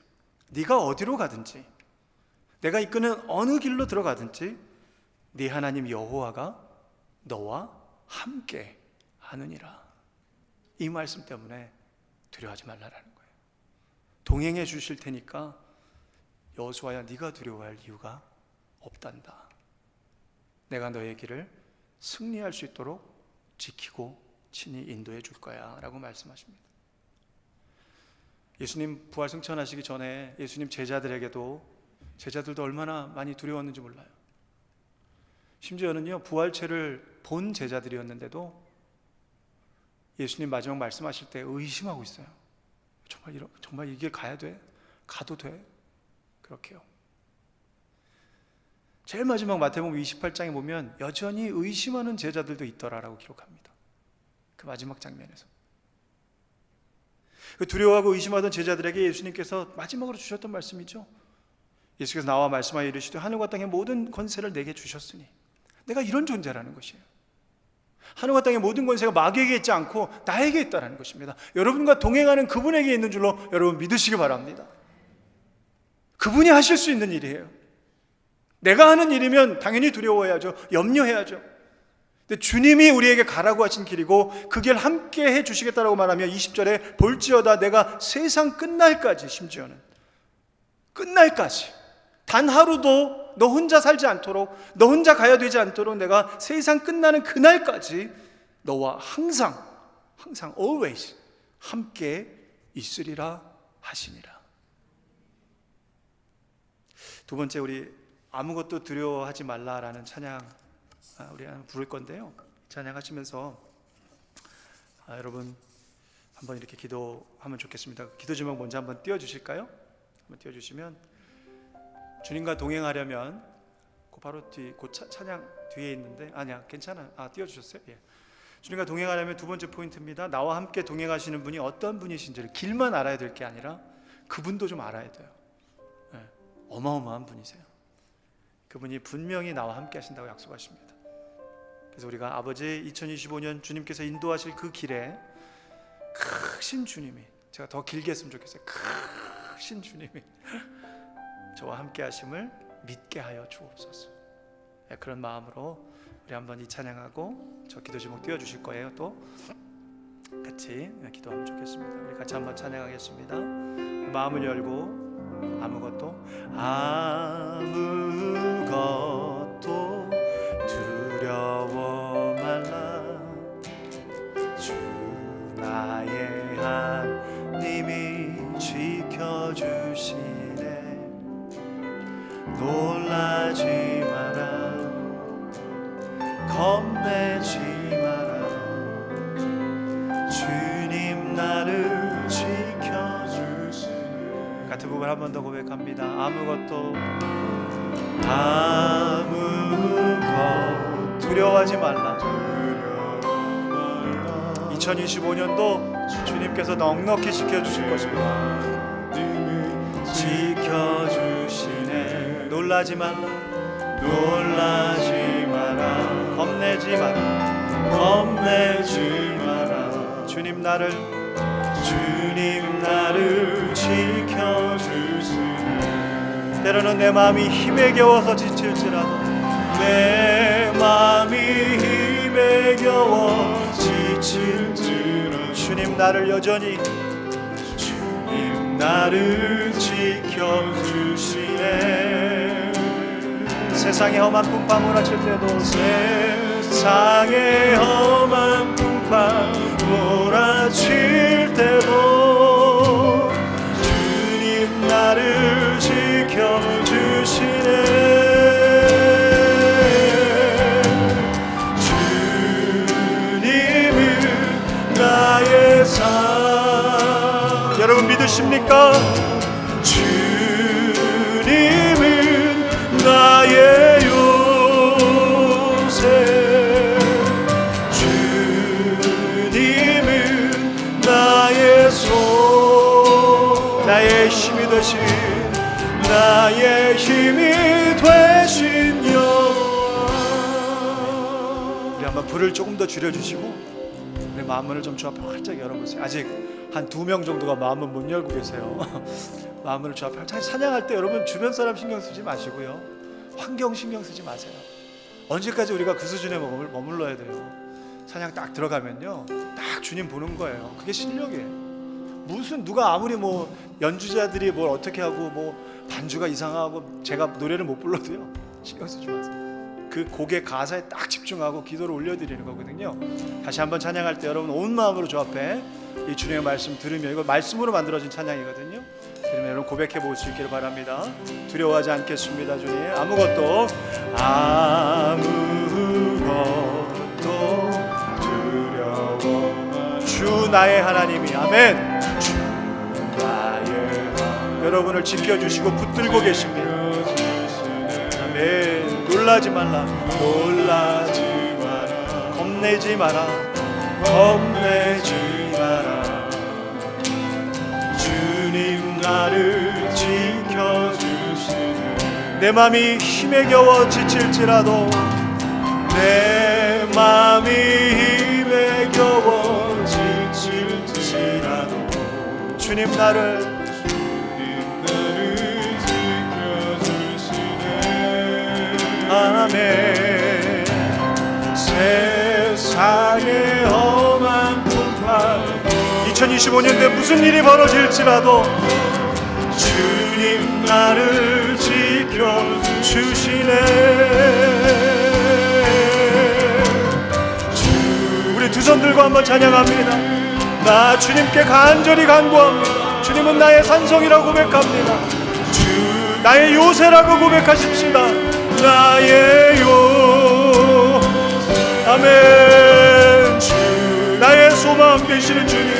네가 어디로 가든지, 내가 이끄는 어느 길로 들어가든지 네 하나님 여호와가 너와 함께 하느니라. 이 말씀 때문에 두려워하지 말라라는 거예요. 동행해 주실 테니까 여호수아야, 네가 두려워할 이유가 없단다. 내가 너의 길을 승리할 수 있도록 지키고 친히 인도해 줄 거야 라고 말씀하십니다. 예수님 부활 승천하시기 전에 예수님 제자들도 얼마나 많이 두려웠는지 몰라요. 심지어는요, 부활체를 본 제자들이었는데도 예수님 마지막 말씀하실 때 의심하고 있어요. 정말 이 길 가야 돼? 가도 돼? 그렇게요. 제일 마지막 마태복음 28장에 보면 여전히 의심하는 제자들도 있더라라고 기록합니다. 그 마지막 장면에서 그 두려워하고 의심하던 제자들에게 예수님께서 마지막으로 주셨던 말씀이죠. 예수께서 나와 말씀하여 이르시되 하늘과 땅의 모든 권세를 내게 주셨으니, 내가 이런 존재라는 것이에요. 하늘과 땅의 모든 권세가 마귀에게 있지 않고 나에게 있다는 것입니다. 여러분과 동행하는 그분에게 있는 줄로 여러분 믿으시기 바랍니다. 그분이 하실 수 있는 일이에요. 내가 하는 일이면 당연히 두려워해야죠. 염려해야죠. 근데 주님이 우리에게 가라고 하신 길이고 그 길 함께 해주시겠다라고 말하며 20절에 볼지어다 내가 세상 끝날까지, 심지어는 끝날까지 단 하루도 너 혼자 살지 않도록, 너 혼자 가야 되지 않도록 내가 세상 끝나는 그날까지 너와 항상 always 함께 있으리라 하시니라. 두 번째, 우리 아무것도 두려워하지 말라라는 찬양 우리 부를 건데요, 찬양하시면서 여러분 한번 이렇게 기도하면 좋겠습니다. 기도 제목 먼저 한번 띄워주실까요? 한번 띄워주시면, 주님과 동행하려면 바로 찬양 뒤에 있는데, 아니야 괜찮아요. 띄워주셨어요? 예. 주님과 동행하려면 두 번째 포인트입니다. 나와 함께 동행하시는 분이 어떤 분이신지를 길만 알아야 될 게 아니라 그분도 좀 알아야 돼요. 예. 어마어마한 분이세요. 그분이 분명히 나와 함께 하신다고 약속하십니다. 그래서 우리가 아버지 2025년 주님께서 인도하실 그 길에 크신 주님이, 제가 더 길게 했으면 좋겠어요. 크신 주님이 저와 함께 하심을 믿게 하여 주옵소서. 그런 마음으로 우리 한번 이 찬양하고 저 기도 제목 띄워주실 거예요. 또 같이 기도하면 좋겠습니다. 우리 같이 한번 찬양하겠습니다. 마음을 열고 아무것도 두려워 말라. 주 나의 하나님이 지켜주시네. 놀라지 마라, 겁내지 마라. 주님 나를 지켜주시네. 같은 부분 한 번 더 고백합니다. 아무것도 두려워하지 말라. 2025년도 주님께서 넉넉히 지켜주실 것입니다. 지켜주시네. 놀라지 말라, 놀라지 마라. 겁내지 마라. 주님 나를 지켜주시네. 때로는 내 마음이 힘에 겨워서 지칠지라도, 내 마음이 힘에 겨워 지칠지라도 주님 나를 여전히, 주님 나를 지켜주시네. 세상의 험한 풍파 몰아칠 때도, 세상의 험한 풍파 풍파 몰아칠 때도 주님 나를 지켜주시네. 주님은 나의 삶. 여러분 믿으십니까? 주님은 나의 요새, 주님은 나의 손, 나의 힘이 되신, 나의 힘이 되신 여호와. 우리 한번 불을 조금 더 줄여주시고 우리 마음문을 좀 주 앞에 활짝 열어보세요. 아직 한 2명 정도가 마음문 못 열고 계세요. 마음문을 주 앞에 활짝. 찬양할 때 여러분 주변 사람 신경 쓰지 마시고요, 환경 신경 쓰지 마세요. 언제까지 우리가 그 수준에 머물러야 돼요? 찬양 딱 들어가면요, 딱 주님 보는 거예요. 그게 실력이에요. 무슨 누가 아무리 뭐 연주자들이 뭘 어떻게 하고 뭐 반주가 이상하고 제가 노래를 못 불러도요, 신경 쓰지 마세요. 그 곡의 가사에 딱 집중하고 기도를 올려드리는 거거든요. 다시 한번 찬양할 때 여러분 온 마음으로 주 앞에 이 주님의 말씀 들으며, 이거 말씀으로 만들어진 찬양이거든요. 들으면 여러분 고백해 볼 수 있기를 바랍니다. 두려워하지 않겠습니다. 주님 아무것도 두려워. 주 나의 하나님이, 아멘. 주 나의 여러분을 지켜주시고 붙들고 계십니다. 아멘. 놀라지 말라, 놀라지 마라, 겁내지 마라, 겁내지 마라. 주님 나를 지켜주시네. 내 맘이 힘에 겨워 지칠지라도, 내 맘이 힘에 겨워 지칠지라도 주님 나를 아멘. 세상의 험한 풍파 2025년도에 무슨 일이 벌어질지라도 주님 나를 지켜주시네. 우리 두 손 들고 한번 찬양합니다. 나 주님께 간절히 간구합니다. 주님은 나의 산성이라고 고백합니다. 주 나의 요새라고 고백하십시다. 나의 요, 아멘. 주 나의 소망 되시는 주님,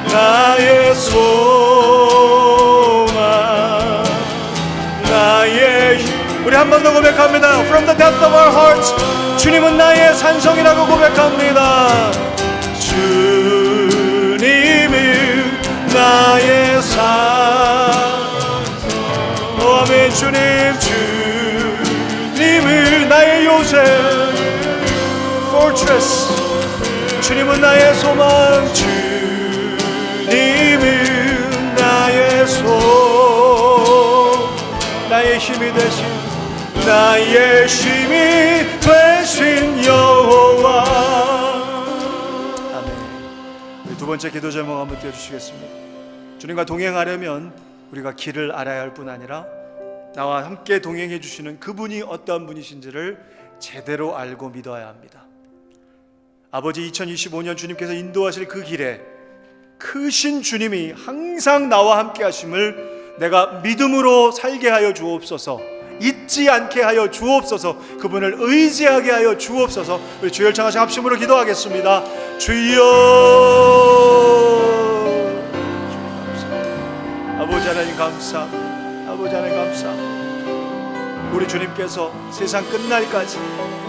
나의 소망, 나의 힘. 우리 한 번 더 고백합니다. From the depth of our hearts, 주님은 나의 산성이라고 고백합니다. 주님은 나의 산성. 아멘. 주님, 주님은 나의 요새, fortress. 주님은 나의 소망, 주님은 나의 손, 나의 힘이 되신, 나의 힘이 되신 여호와. 아멘. 우리 두 번째 기도 제목 한번 띄워주시겠습니다. 주님과 동행하려면 우리가 길을 알아야 할 뿐 아니라 나와 함께 동행해 주시는 그분이 어떠한 분이신지를 제대로 알고 믿어야 합니다. 아버지, 2025년 주님께서 인도하실 그 길에 크신 주님이 항상 나와 함께 하심을 내가 믿음으로 살게 하여 주옵소서. 잊지 않게 하여 주옵소서. 그분을 의지하게 하여 주옵소서. 우리 주여 청하신 합심으로 기도하겠습니다. 주여, 아버지 하나님 감사, 아버지 하나님 감사. 우리 주님께서 세상 끝날까지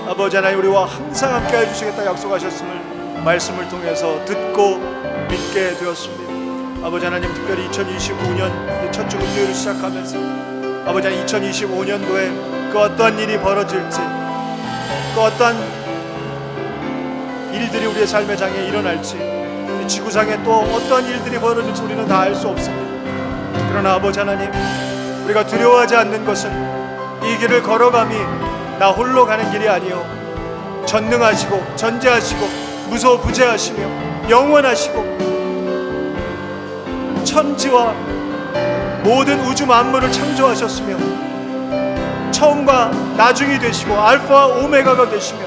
아버지 하나님 우리와 항상 함께 해주시겠다 약속하셨음을 말씀을 통해서 듣고 믿게 되었습니다. 아버지 하나님, 특별히 2025년 첫 주 금요일을 시작하면서 아버지 하나님 2025년도에 그 어떠한 일이 벌어질지, 그 어떠한 일들이 우리의 삶의 장에 일어날지, 이 지구상에 또 어떠한 일들이 벌어질지 우리는 다 알 수 없습니다. 그러나 아버지 하나님, 우리가 두려워하지 않는 것은 이 길을 걸어감이 나 홀로 가는 길이 아니요 전능하시고 전지하시고 무소부재하시며 영원하시고 천지와 모든 우주 만물을 창조하셨으며 처음과 나중이 되시고 알파와 오메가가 되시며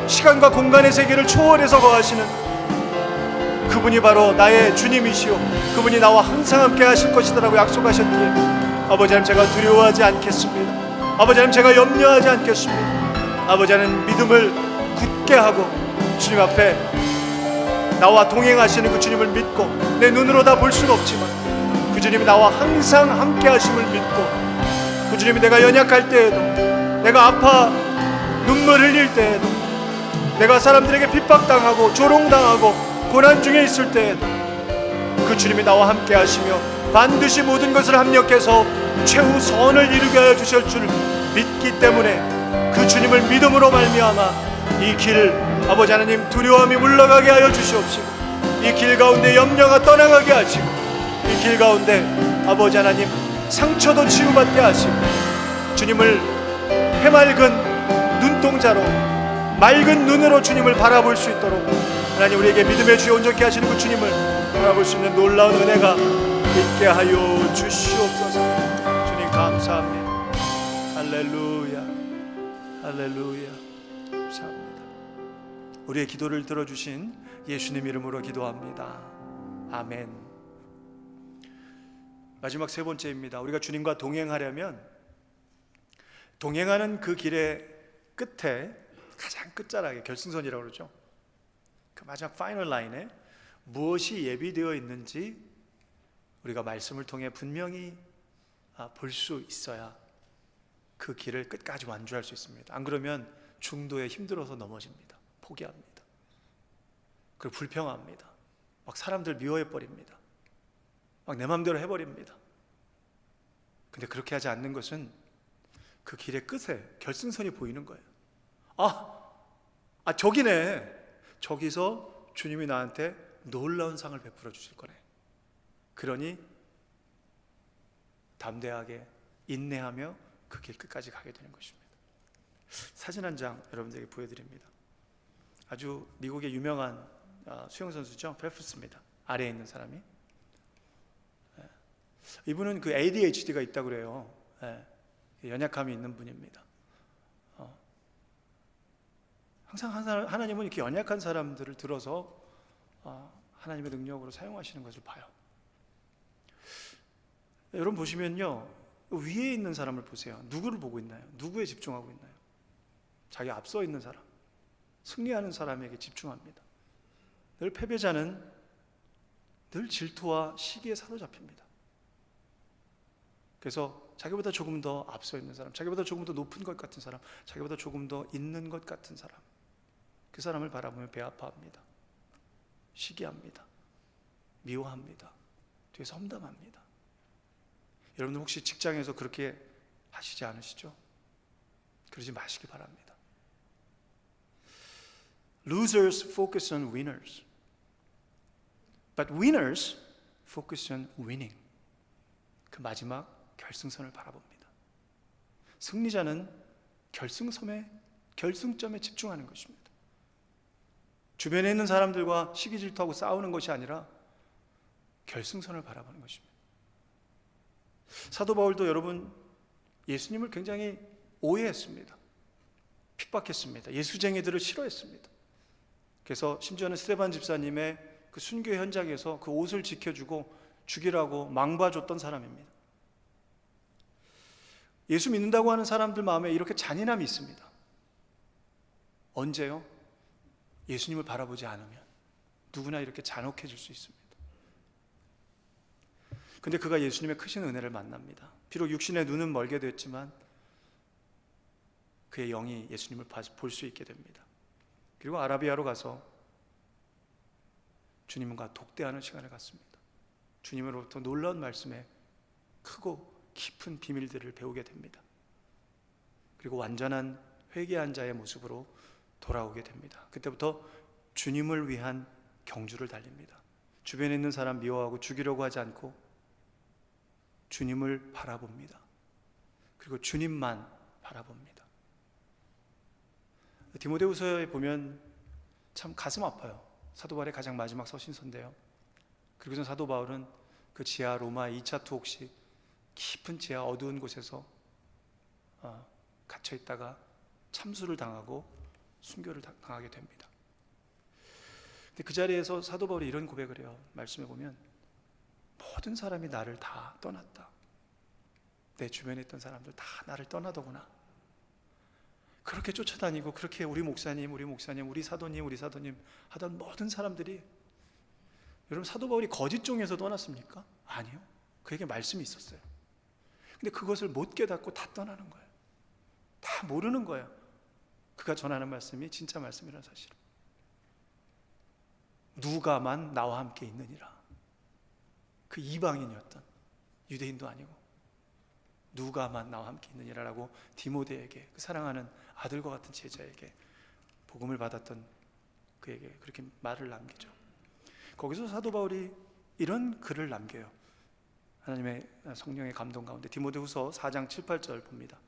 시간과 공간의 세계를 초월해서 거하시는 그분이 바로 나의 주님이시오, 그분이 나와 항상 함께 하실 것이다라고 약속하셨기에 아버지 하나님, 제가 두려워하지 않겠습니다. 아버지 하나님, 제가 염려하지 않겠습니다. 아버지 하나님, 믿음을 굳게 하고 주님 앞에 나와 동행하시는 그 주님을 믿고, 내 눈으로 다 볼 수는 없지만 그 주님이 나와 항상 함께 하심을 믿고, 그 주님이 내가 연약할 때에도, 내가 아파 눈물 흘릴 때에도, 내가 사람들에게 핍박당하고 조롱당하고 고난 중에 있을 때에도 그 주님이 나와 함께 하시며 반드시 모든 것을 합력해서 최후선을 이루게 하여 주실 줄 믿기 때문에 그 주님을 믿음으로 말미암아 이 길, 아버지 하나님, 두려움이 물러가게 하여 주시옵시고, 이 길 가운데 염려가 떠나가게 하시고, 이 길 가운데 아버지 하나님, 상처도 치유받게 하시고, 주님을 해맑은 눈동자로, 맑은 눈으로 주님을 바라볼 수 있도록 하나님, 우리에게 믿음의 주여 온전케 하시는 그 주님을 바라볼 수 있는 놀라운 은혜가 있게 하여 주시옵소서. 주님 감사합니다. 할렐루야, 할렐루야. 감사합니다. 우리의 기도를 들어주신 예수님 이름으로 기도합니다. 아멘. 마지막 세 번째입니다. 우리가 주님과 동행하려면 동행하는 그 길의 끝에, 가장 끝자락에, 결승선이라고 그러죠, 그 마지막 파이널 라인에 무엇이 예비되어 있는지 우리가 말씀을 통해 분명히 볼 수 있어야 그 길을 끝까지 완주할 수 있습니다. 안 그러면 중도에 힘들어서 넘어집니다. 포기합니다. 그리고 불평합니다. 막 사람들 미워해버립니다. 막 내 맘대로 해버립니다. 근데 그렇게 하지 않는 것은 그 길의 끝에 결승선이 보이는 거예요. 저기네. 저기서 주님이 나한테 놀라운 상을 베풀어 주실 거네. 그러니 담대하게 인내하며 그 길 끝까지 가게 되는 것입니다. 사진 한 장 여러분들에게 보여드립니다. 아주 미국의 유명한 수영선수죠. 펠프스입니다. 아래에 있는 사람이. 이분은 그 ADHD가 있다고 그래요. 연약함이 있는 분입니다. 항상 하나님은 이렇게 연약한 사람들을 들어서 하나님의 능력으로 사용하시는 것을 봐요. 여러분 보시면요, 위에 있는 사람을 보세요. 누구를 보고 있나요? 누구에 집중하고 있나요? 자기 앞서 있는 사람, 승리하는 사람에게 집중합니다. 늘 패배자는 늘 질투와 시기에 사로잡힙니다. 그래서 자기보다 조금 더 앞서 있는 사람, 자기보다 조금 더 높은 것 같은 사람, 자기보다 조금 더 있는 것 같은 사람, 그 사람을 바라보며 배 아파합니다. 시기합니다. 미워합니다. 뒤에서 험담합니다. 여러분들 혹시 직장에서 그렇게 하시지 않으시죠? 그러지 마시기 바랍니다. Losers focus on winners, but winners focus on winning. 그 마지막 결승선을 바라봅니다. 승리자는 결승점에 집중하는 것입니다. 주변에 있는 사람들과 시기 질투하고 싸우는 것이 아니라 결승선을 바라보는 것입니다. 사도 바울도 여러분 예수님을 굉장히 오해했습니다. 핍박했습니다. 예수쟁이들을 싫어했습니다. 그래서 심지어는 스데반 집사님의 그 순교 현장에서 그 옷을 지켜주고 죽이라고 망봐줬던 사람입니다. 예수 믿는다고 하는 사람들 마음에 이렇게 잔인함이 있습니다. 언제요? 예수님을 바라보지 않으면 누구나 이렇게 잔혹해질 수 있습니다. 근데 그가 예수님의 크신 은혜를 만납니다. 비록 육신의 눈은 멀게 됐지만 그의 영이 예수님을 볼 수 있게 됩니다. 그리고 아라비아로 가서 주님과 독대하는 시간을 갖습니다. 주님으로부터 놀라운 말씀에 크고 깊은 비밀들을 배우게 됩니다. 그리고 완전한 회개한 자의 모습으로 돌아오게 됩니다. 그때부터 주님을 위한 경주를 달립니다. 주변에 있는 사람 미워하고 죽이려고 하지 않고 주님을 바라봅니다. 그리고 주님만 바라봅니다. 디모데후서에 보면 참 가슴 아파요. 사도 바울의 가장 마지막 서신서인데요. 그리고선 사도 바울은 그 지하 로마 2차 투옥 시 깊은 지하 어두운 곳에서 갇혀 있다가 참수를 당하고 순교를 당하게 됩니다. 근데 그 자리에서 사도 바울이 이런 고백을 해요. 말씀해 보면 모든 사람이 나를 다 떠났다. 내 주변에 있던 사람들 다 나를 떠나더구나. 그렇게 쫓아다니고 그렇게 우리 목사님, 우리 사도님 하던 모든 사람들이, 여러분 사도 바울이 거짓 종에서 떠났습니까? 아니요. 그에게 말씀이 있었어요. 근데 그것을 못 깨닫고 다 떠나는 거예요. 다 모르는 거예요. 그가 전하는 말씀이 진짜 말씀이라는 사실을. 누가만 나와 함께 있느니라. 그 이방인이었던, 유대인도 아니고 누가만 나와 함께 있느니라라고 디모데에게, 그 사랑하는 아들과 같은 제자에게 복음을 받았던 그에게 그렇게 말을 남기죠. 거기서 사도 바울이 이런 글을 남겨요. 하나님의 성령의 감동 가운데 디모데후서 4장 7, 8절 봅니다.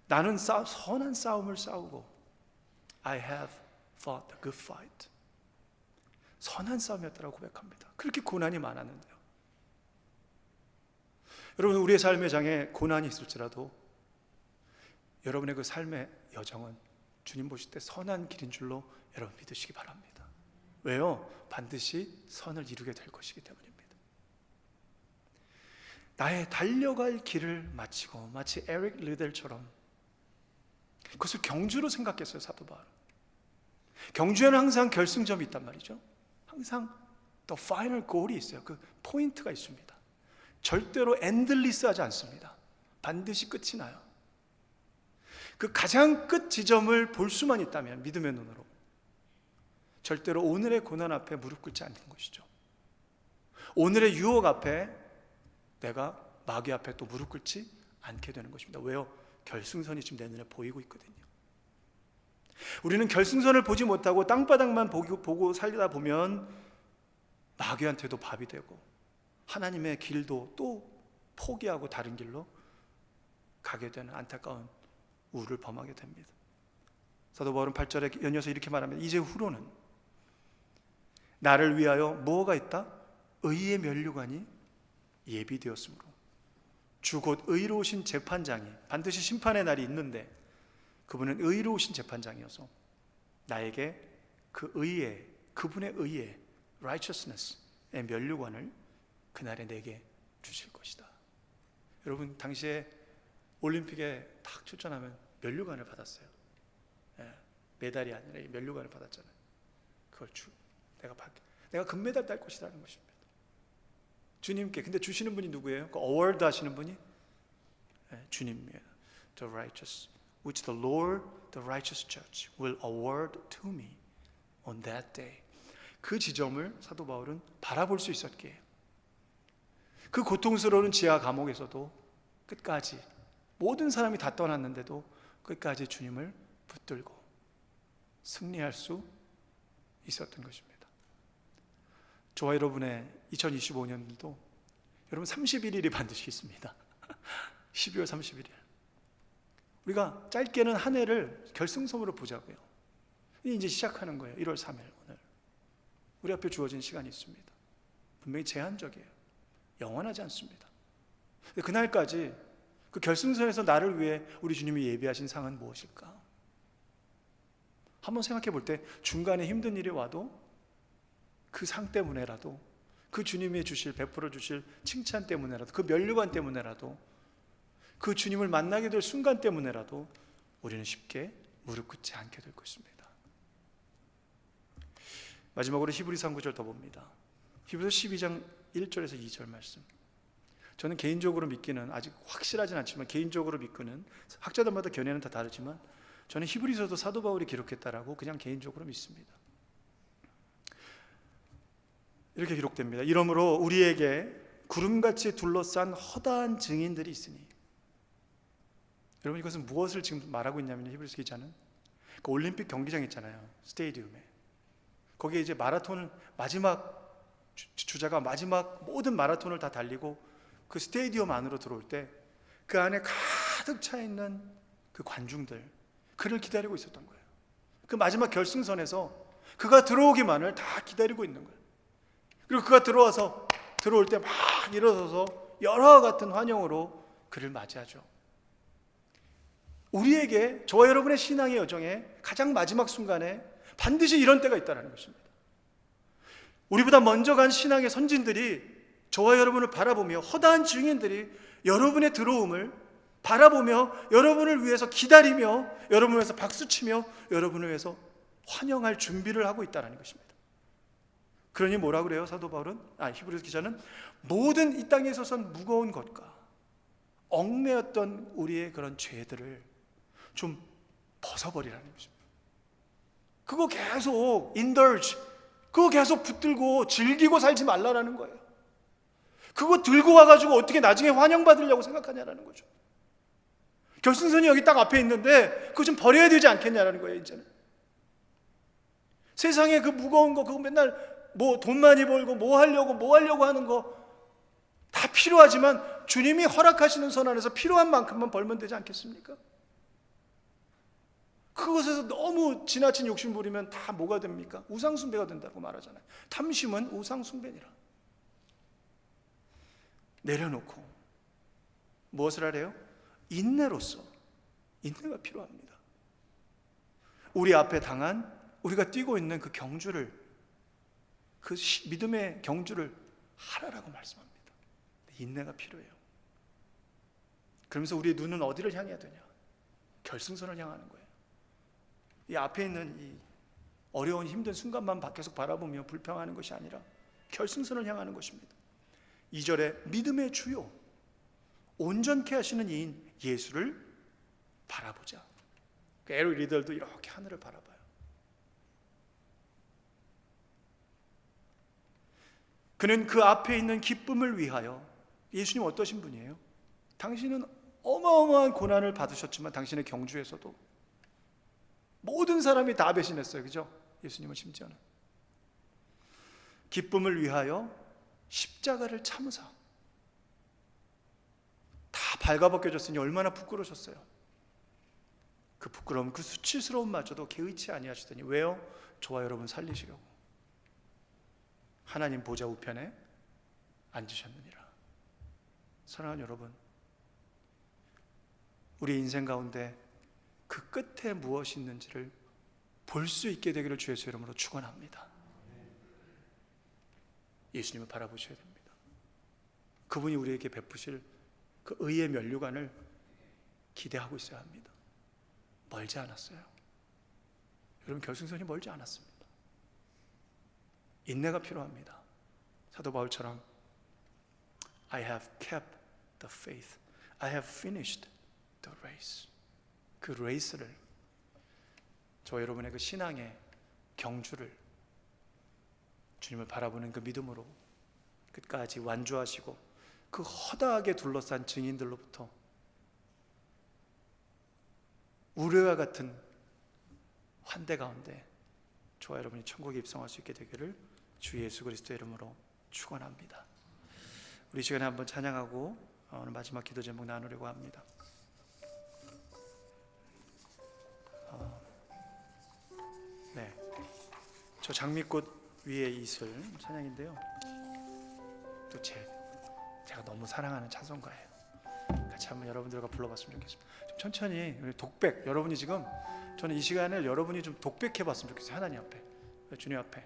나는 선한 싸움을 싸우고 I have fought the good fight. 선한 싸움이었다라고 고백합니다. 그렇게 고난이 많았는데요. 여러분, 우리의 삶의 장에 고난이 있을지라도 여러분의 그 삶의 여정은 주님 보실 때 선한 길인 줄로 여러분 믿으시기 바랍니다. 왜요? 반드시 선을 이루게 될 것이기 때문입니다. 나의 달려갈 길을 마치고 마치 에릭 리델처럼 그것을 경주로 생각했어요. 사도 바울은. 경주에는 항상 결승점이 있단 말이죠. 항상 the final goal이 있어요. 그 포인트가 있습니다. 절대로 엔들리스하지 않습니다. 반드시 끝이 나요. 그 가장 끝 지점을 볼 수만 있다면 믿음의 눈으로 절대로 오늘의 고난 앞에 무릎 꿇지 않는 것이죠. 오늘의 유혹 앞에 내가 마귀 앞에 또 무릎 꿇지 않게 되는 것입니다. 왜요? 결승선이 지금 내 눈에 보이고 있거든요. 우리는 결승선을 보지 못하고 땅바닥만 보고 살다 보면 마귀한테도 밥이 되고 하나님의 길도 또 포기하고 다른 길로 가게 되는 안타까운 우를 범하게 됩니다. 사도 바울은 8절에 연이어서 이렇게 말합니다. 이제 후로는 나를 위하여 뭐가 있다? 의의 면류관이 예비되었으므로 주 곧 의로우신 재판장이, 반드시 심판의 날이 있는데 그분은 의로우신 재판장이어서 나에게 그 의의, 그분의 의의 righteousness의 면류관을 그날에 내게 주실 것이다. 여러분, 당시에 올림픽에 딱 출전하면 면류관을 받았어요. 메달이 아니라 면류관을 받았잖아요. 그걸 내가 금메달 딸 것이라는 것입니다. 주님께. 근데 주시는 분이 누구예요? 그 어워드 하시는 분이 주님이에요. The righteous, which the Lord, the righteous judge, will award to me on that day. 그 지점을 사도 바울은 바라볼 수 있었기에 그 고통스러운 지하 감옥에서도 끝까지, 모든 사람이 다 떠났는데도 끝까지 주님을 붙들고 승리할 수 있었던 것입니다. 저와 여러분의 2025년도 여러분 31일이 반드시 있습니다. 12월 31일. 우리가 짧게는 한 해를 결승선으로 보자고요. 이제 시작하는 거예요. 1월 3일 오늘. 우리 앞에 주어진 시간이 있습니다. 분명히 제한적이에요. 영원하지 않습니다. 그날까지 그 결승선에서 나를 위해 우리 주님이 예비하신 상은 무엇일까? 한번 생각해 볼 때 중간에 힘든 일이 와도 그 상 때문에라도, 그 주님이 베풀어 주실 칭찬 때문에라도, 그 면류관 때문에라도, 그 주님을 만나게 될 순간 때문에라도 우리는 쉽게 무릎 꿇지 않게 될 것입니다. 마지막으로 히브리서 9절 더 봅니다. 히브리서 12장 1절에서 2절 말씀. 저는 개인적으로 믿기는, 아직 확실하진 않지만 개인적으로 믿기는, 학자들마다 견해는 다 다르지만 저는 히브리서도 사도 바울이 기록했다라고 그냥 개인적으로 믿습니다. 이렇게 기록됩니다. 이러므로 우리에게 구름같이 둘러싼 허다한 증인들이 있으니. 여러분, 이것은 무엇을 지금 말하고 있냐면, 히브리서 기자는 그 올림픽 경기장 있잖아요. 스테디움에. 거기에 이제 마라톤을 마지막 주자가 마지막 모든 마라톤을 다 달리고 그 스테디움 안으로 들어올 때 그 안에 가득 차 있는 그 관중들, 그를 기다리고 있었던 거예요. 그 마지막 결승선에서 그가 들어오기만을 다 기다리고 있는 거예요. 그리고 그가 들어올 때 막 일어서서 여러 같은 환영으로 그를 맞이하죠. 우리에게, 저와 여러분의 신앙의 여정에 가장 마지막 순간에 반드시 이런 때가 있다는 것입니다. 우리보다 먼저 간 신앙의 선진들이 저와 여러분을 바라보며, 허다한 증인들이 여러분의 들어옴을 바라보며 여러분을 위해서 기다리며 여러분을 위해서 박수치며 여러분을 위해서 환영할 준비를 하고 있다는 것입니다. 그러니 뭐라 그래요? 사도 바울은, 히브리서 기자는 모든 이 땅에 있어서는 무거운 것과 얽매였던 우리의 그런 죄들을 좀 벗어버리라는 것입니다. 그거 계속 indulge, 그거 계속 붙들고 즐기고 살지 말라라는 거예요. 그거 들고 와가지고 어떻게 나중에 환영받으려고 생각하냐라는 거죠. 결승선이 여기 딱 앞에 있는데 그거 좀 버려야 되지 않겠냐라는 거예요. 이제는 세상에 그 무거운 거, 그거 맨날 뭐 돈 많이 벌고 뭐 하려고 하는 거 다 필요하지만 주님이 허락하시는 선 안에서 필요한 만큼만 벌면 되지 않겠습니까? 그것에서 너무 지나친 욕심 부리면 다 뭐가 됩니까? 우상숭배가 된다고 말하잖아요. 탐심은 우상숭배니라. 내려놓고 무엇을 하래요? 인내로서, 인내가 필요합니다. 우리 앞에 당한, 우리가 뛰고 있는 그 경주를, 그 믿음의 경주를 하라라고 말씀합니다. 인내가 필요해요. 그러면서 우리의 눈은 어디를 향해야 되냐? 결승선을 향하는 거예요. 이 앞에 있는 이 어려운 힘든 순간만 계속 바라보며 불평하는 것이 아니라 결승선을 향하는 것입니다. 2절에 믿음의 주요 온전케 하시는 이인 예수를 바라보자. 에릭 리더도 이렇게 하늘을 바라봐요. 그는 그 앞에 있는 기쁨을 위하여, 예수님 어떠신 분이에요? 당신은 어마어마한 고난을 받으셨지만 당신의 경주에서도 모든 사람이 다 배신했어요. 그죠? 예수님은 심지어는 기쁨을 위하여 십자가를 참으사 다 발가벗겨졌으니 얼마나 부끄러우셨어요. 그 부끄러움, 그 수치스러움마저도 개의치 아니하시더니, 왜요? 저와 여러분 살리시려고 하나님 보좌 우편에 앉으셨느니라. 사랑하는 여러분, 우리 인생 가운데 그 끝에 무엇이 있는지를 볼 수 있게 되기를 주의 이름으로 축원합니다. 예수님을 바라보셔야 됩니다. 그분이 우리에게 베푸실 그 의의 면류관을 기대하고 있어야 합니다. 멀지 않았어요. 여러분, 결승선이 멀지 않았습니다. 인내가 필요합니다. 사도 바울처럼 I have kept the faith. I have finished the race. 그 레이스를, 저 여러분의 그 신앙의 경주를 주님을 바라보는 그 믿음으로 끝까지 완주하시고 그 허다하게 둘러싼 증인들로부터 우레와 같은 환대 가운데 저와 여러분이 천국에 입성할 수 있게 되기를 주 예수 그리스도의 이름으로 축원합니다. 우리 시간에 한번 찬양하고 오늘 마지막 기도 제목 나누려고 합니다. 네, 저 장미꽃 위에 이슬 찬양인데요. 또 제가 너무 사랑하는 찬송가예요. 같이 한번 여러분들과 불러봤으면 좋겠습니다. 좀 천천히 우리 독백, 여러분이 지금, 저는 이 시간을 여러분이 좀 독백해봤으면 좋겠어요. 하나님 앞에, 주님 앞에.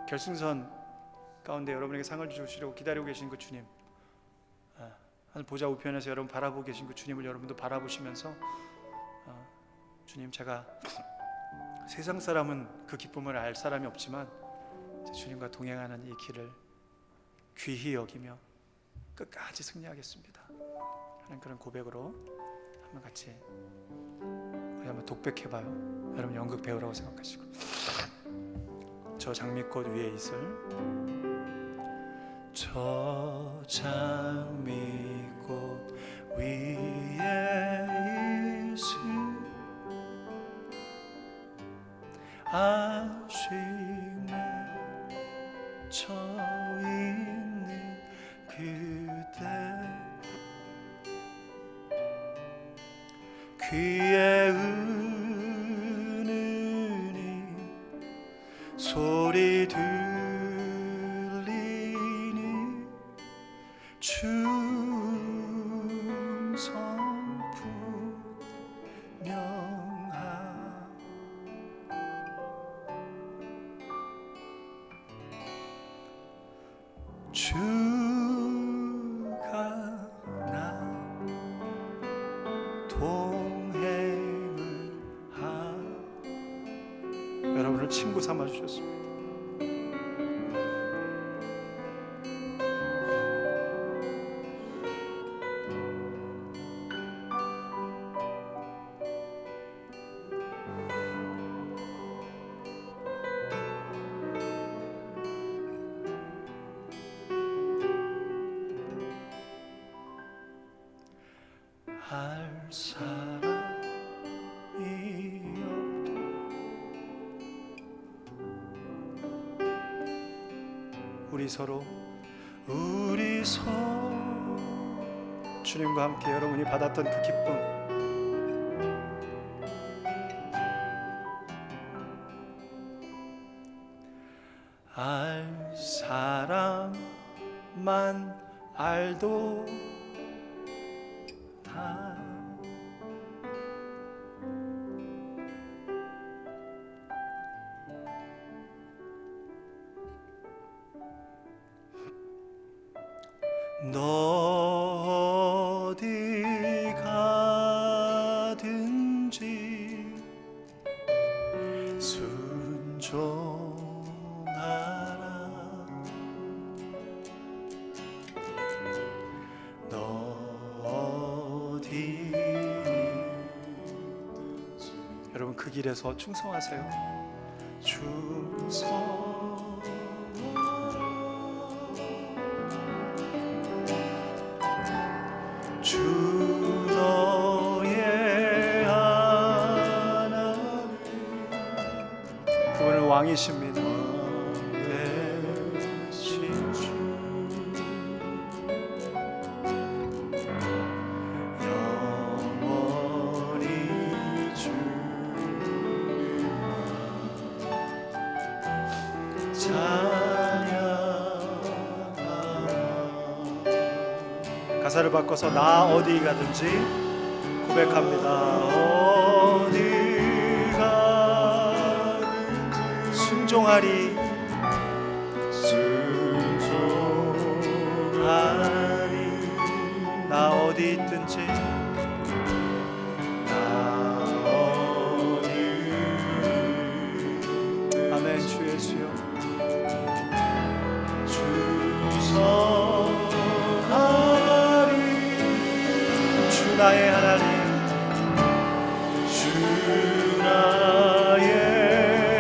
결승선 가운데 여러분에게 상을 주시려고 기다리고 계신 그 주님, 하늘 보좌 우편에서 여러분 바라보고 계신 그 주님을 여러분도 바라보시면서 주님, 제가 세상 사람은 그 기쁨을 알 사람이 없지만 주님과 동행하는 이 길을 귀히 여기며 끝까지 승리하겠습니다 하는 그런 고백으로 한번 같이 우리 한번 독백해봐요. 여러분 연극 배우라고 생각하시고. 저 장미꽃 위에 이슬, 저 장미꽃 위에 이슬 아쉬움에 저 있는 그대 귀에 은은히 소리 들리니 충성품 명하 동행을 여러분을 친구 삼아 주셨습니다. 할 사람이 없도 우리 서로 주님과 함께 여러분이 받았던 그 기쁨, 알 사람만 알도 다 너 어디 가든지 순종하라. 너 어디 여러분 그 길에서 충성하세요. 충성 주 너의 하나님 그분은 왕이십니다. 대신 주 영원히 주 찬양하라. 가사를 바꿔서 나 어디 가든지 고백합니다. 어디 가든지 순종하리 나 어디 있든지 아멘. 주 예수여 주선하리 주 나의 하나님 주 나의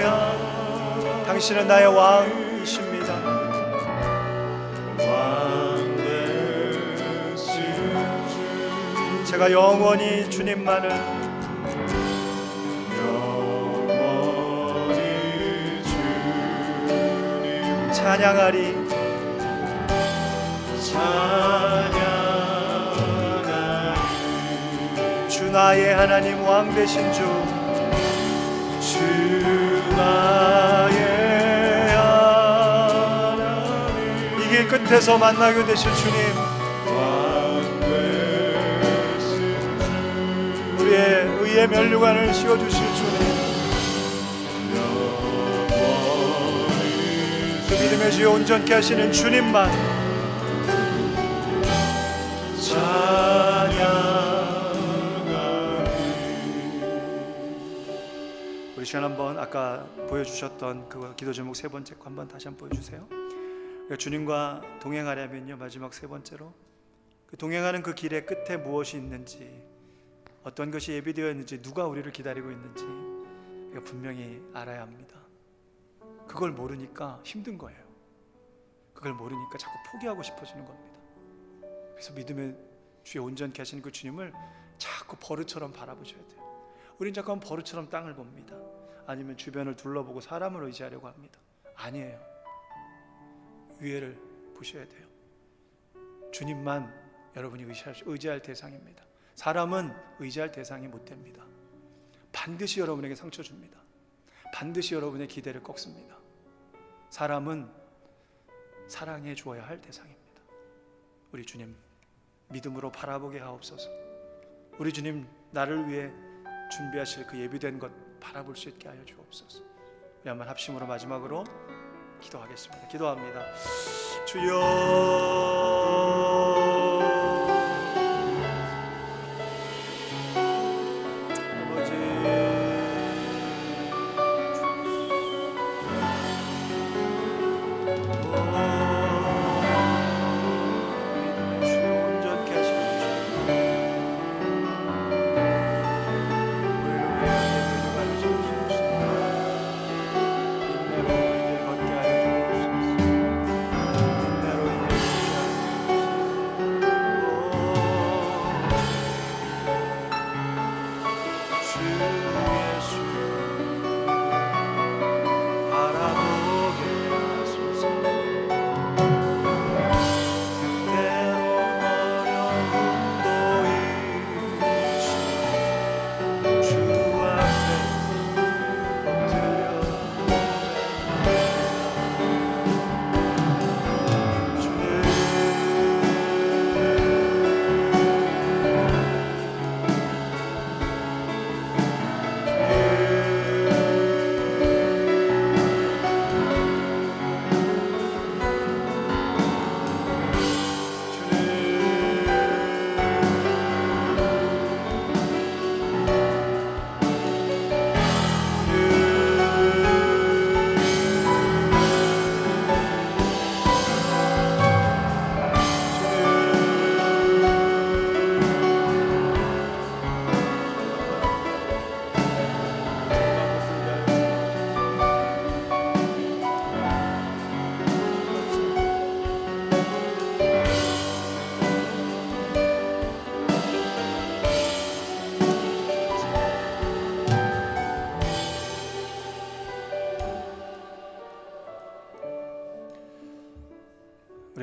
하나님 당신은 나의 왕이십니다. 왕 되신 주 제가 영원히 주님만을 찬양하리 주 나의 하나님 왕 되신 주 나의 하나님 이 길 끝에서 만나게 되실 주님 왕 되신 주 우리의 의의 면류관을 씌워주실 주님 믿음의 주여 온전케 하시는 주님만 찬양하리. 우리 시간 한번 아까 보여주셨던 그 기도 제목 세 번째 거 한번 다시 한번 보여주세요. 주님과 동행하려면요 마지막 세 번째로 그 동행하는 그 길의 끝에 무엇이 있는지 어떤 것이 예비되어 있는지 누가 우리를 기다리고 있는지 분명히 알아야 합니다. 그걸 모르니까 힘든 거예요. 그걸 모르니까 자꾸 포기하고 싶어지는 겁니다. 그래서 믿음의 주에 온전케 하시는 그 주님을 자꾸 버릇처럼 바라보셔야 돼요. 우린 자꾸 버릇처럼 땅을 봅니다. 아니면 주변을 둘러보고 사람을 의지하려고 합니다. 아니에요. 위에를 보셔야 돼요. 주님만 여러분이 의지할 대상입니다. 사람은 의지할 대상이 못 됩니다. 반드시 여러분에게 상처 줍니다. 반드시 여러분의 기대를 꺾습니다. 사람은 사랑해 주어야 할 대상입니다. 우리 주님 믿음으로 바라보게 하옵소서. 우리 주님 나를 위해 준비하실 그 예비된 것 바라볼 수 있게 하여 주옵소서. 우리 한번 합심으로 마지막으로 기도하겠습니다. 기도합니다. 주여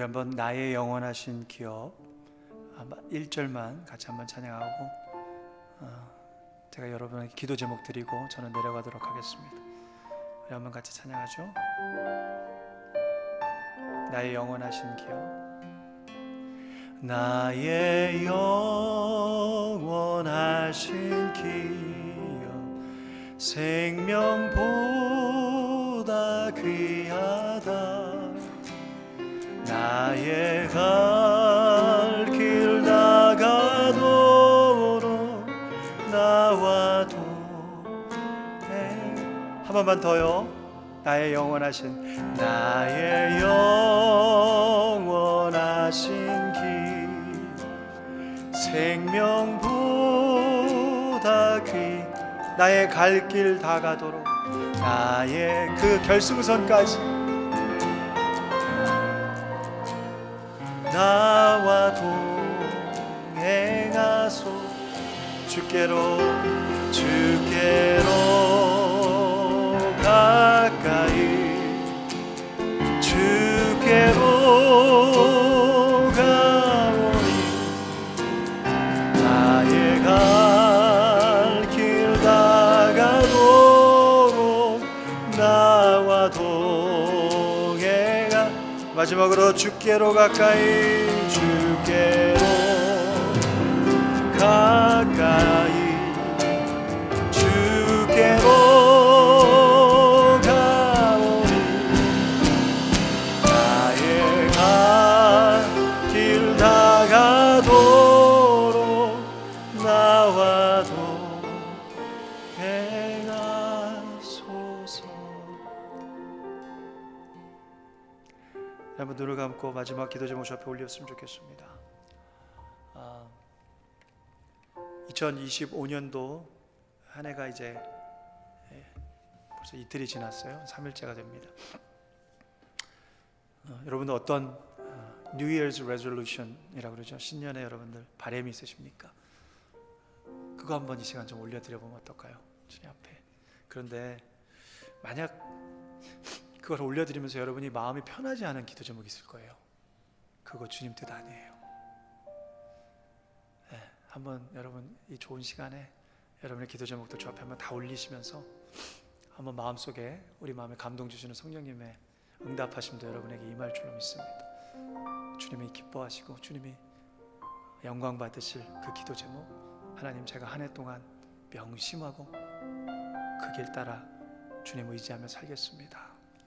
한번 나의 영원하신 기업 1절만 같이 한번 찬양하고 제가 여러분에게 기도 제목 드리고 저는 내려가도록 하겠습니다. 우리 한번 같이 찬양하죠. 나의 영원하신 기업. 나의 영원하신 기업 생명보다 귀하다. 나의 갈 길 나가도록 나와 동행. 한 번만 더요. 나의 영원하신 나의 영원하신 길 생명보다 귀. 나의 갈 길 다 가도록 나의 그 결승선까지 나와 동행하소. 주께로 가까이 주께로 가오니 나의 갈 길 나가도록 나와 동행하. 마지막으로 주께로 가까이 주께로 가까이 주께로 가오니 나의 갈 길 나가도록 나와 동행하소서. 한번 눈을 감고 마지막 기도 제목 앞에 올렸으면 좋겠습니다. 2025년도 한 해가 이제 벌써 이틀이 지났어요. 3일째가 됩니다. 여러분들 어떤 New Year's Resolution이라고 그러죠. 신년에 여러분들 바람이 있으십니까? 그거 한번 이 시간 좀 올려드려보면 어떨까요? 주님 앞에. 그런데 만약 그걸 올려드리면서 여러분이 마음이 편하지 않은 기도 제목이 있을 거예요. 그거 주님 뜻 아니에요. 한번 여러분 이 좋은 시간에 여러분의 기도 제목들 주 앞에 한번 다 올리시면서 한번 마음속에 우리 마음에 감동 주시는 성령님의 응답하심도 여러분에게 임할 줄로 믿습니다. 주님이 기뻐하시고 주님이 영광 받으실 그 기도 제목, 하나님 제가 한 해 동안 명심하고 그 길 따라 주님 의지하며 살겠습니다.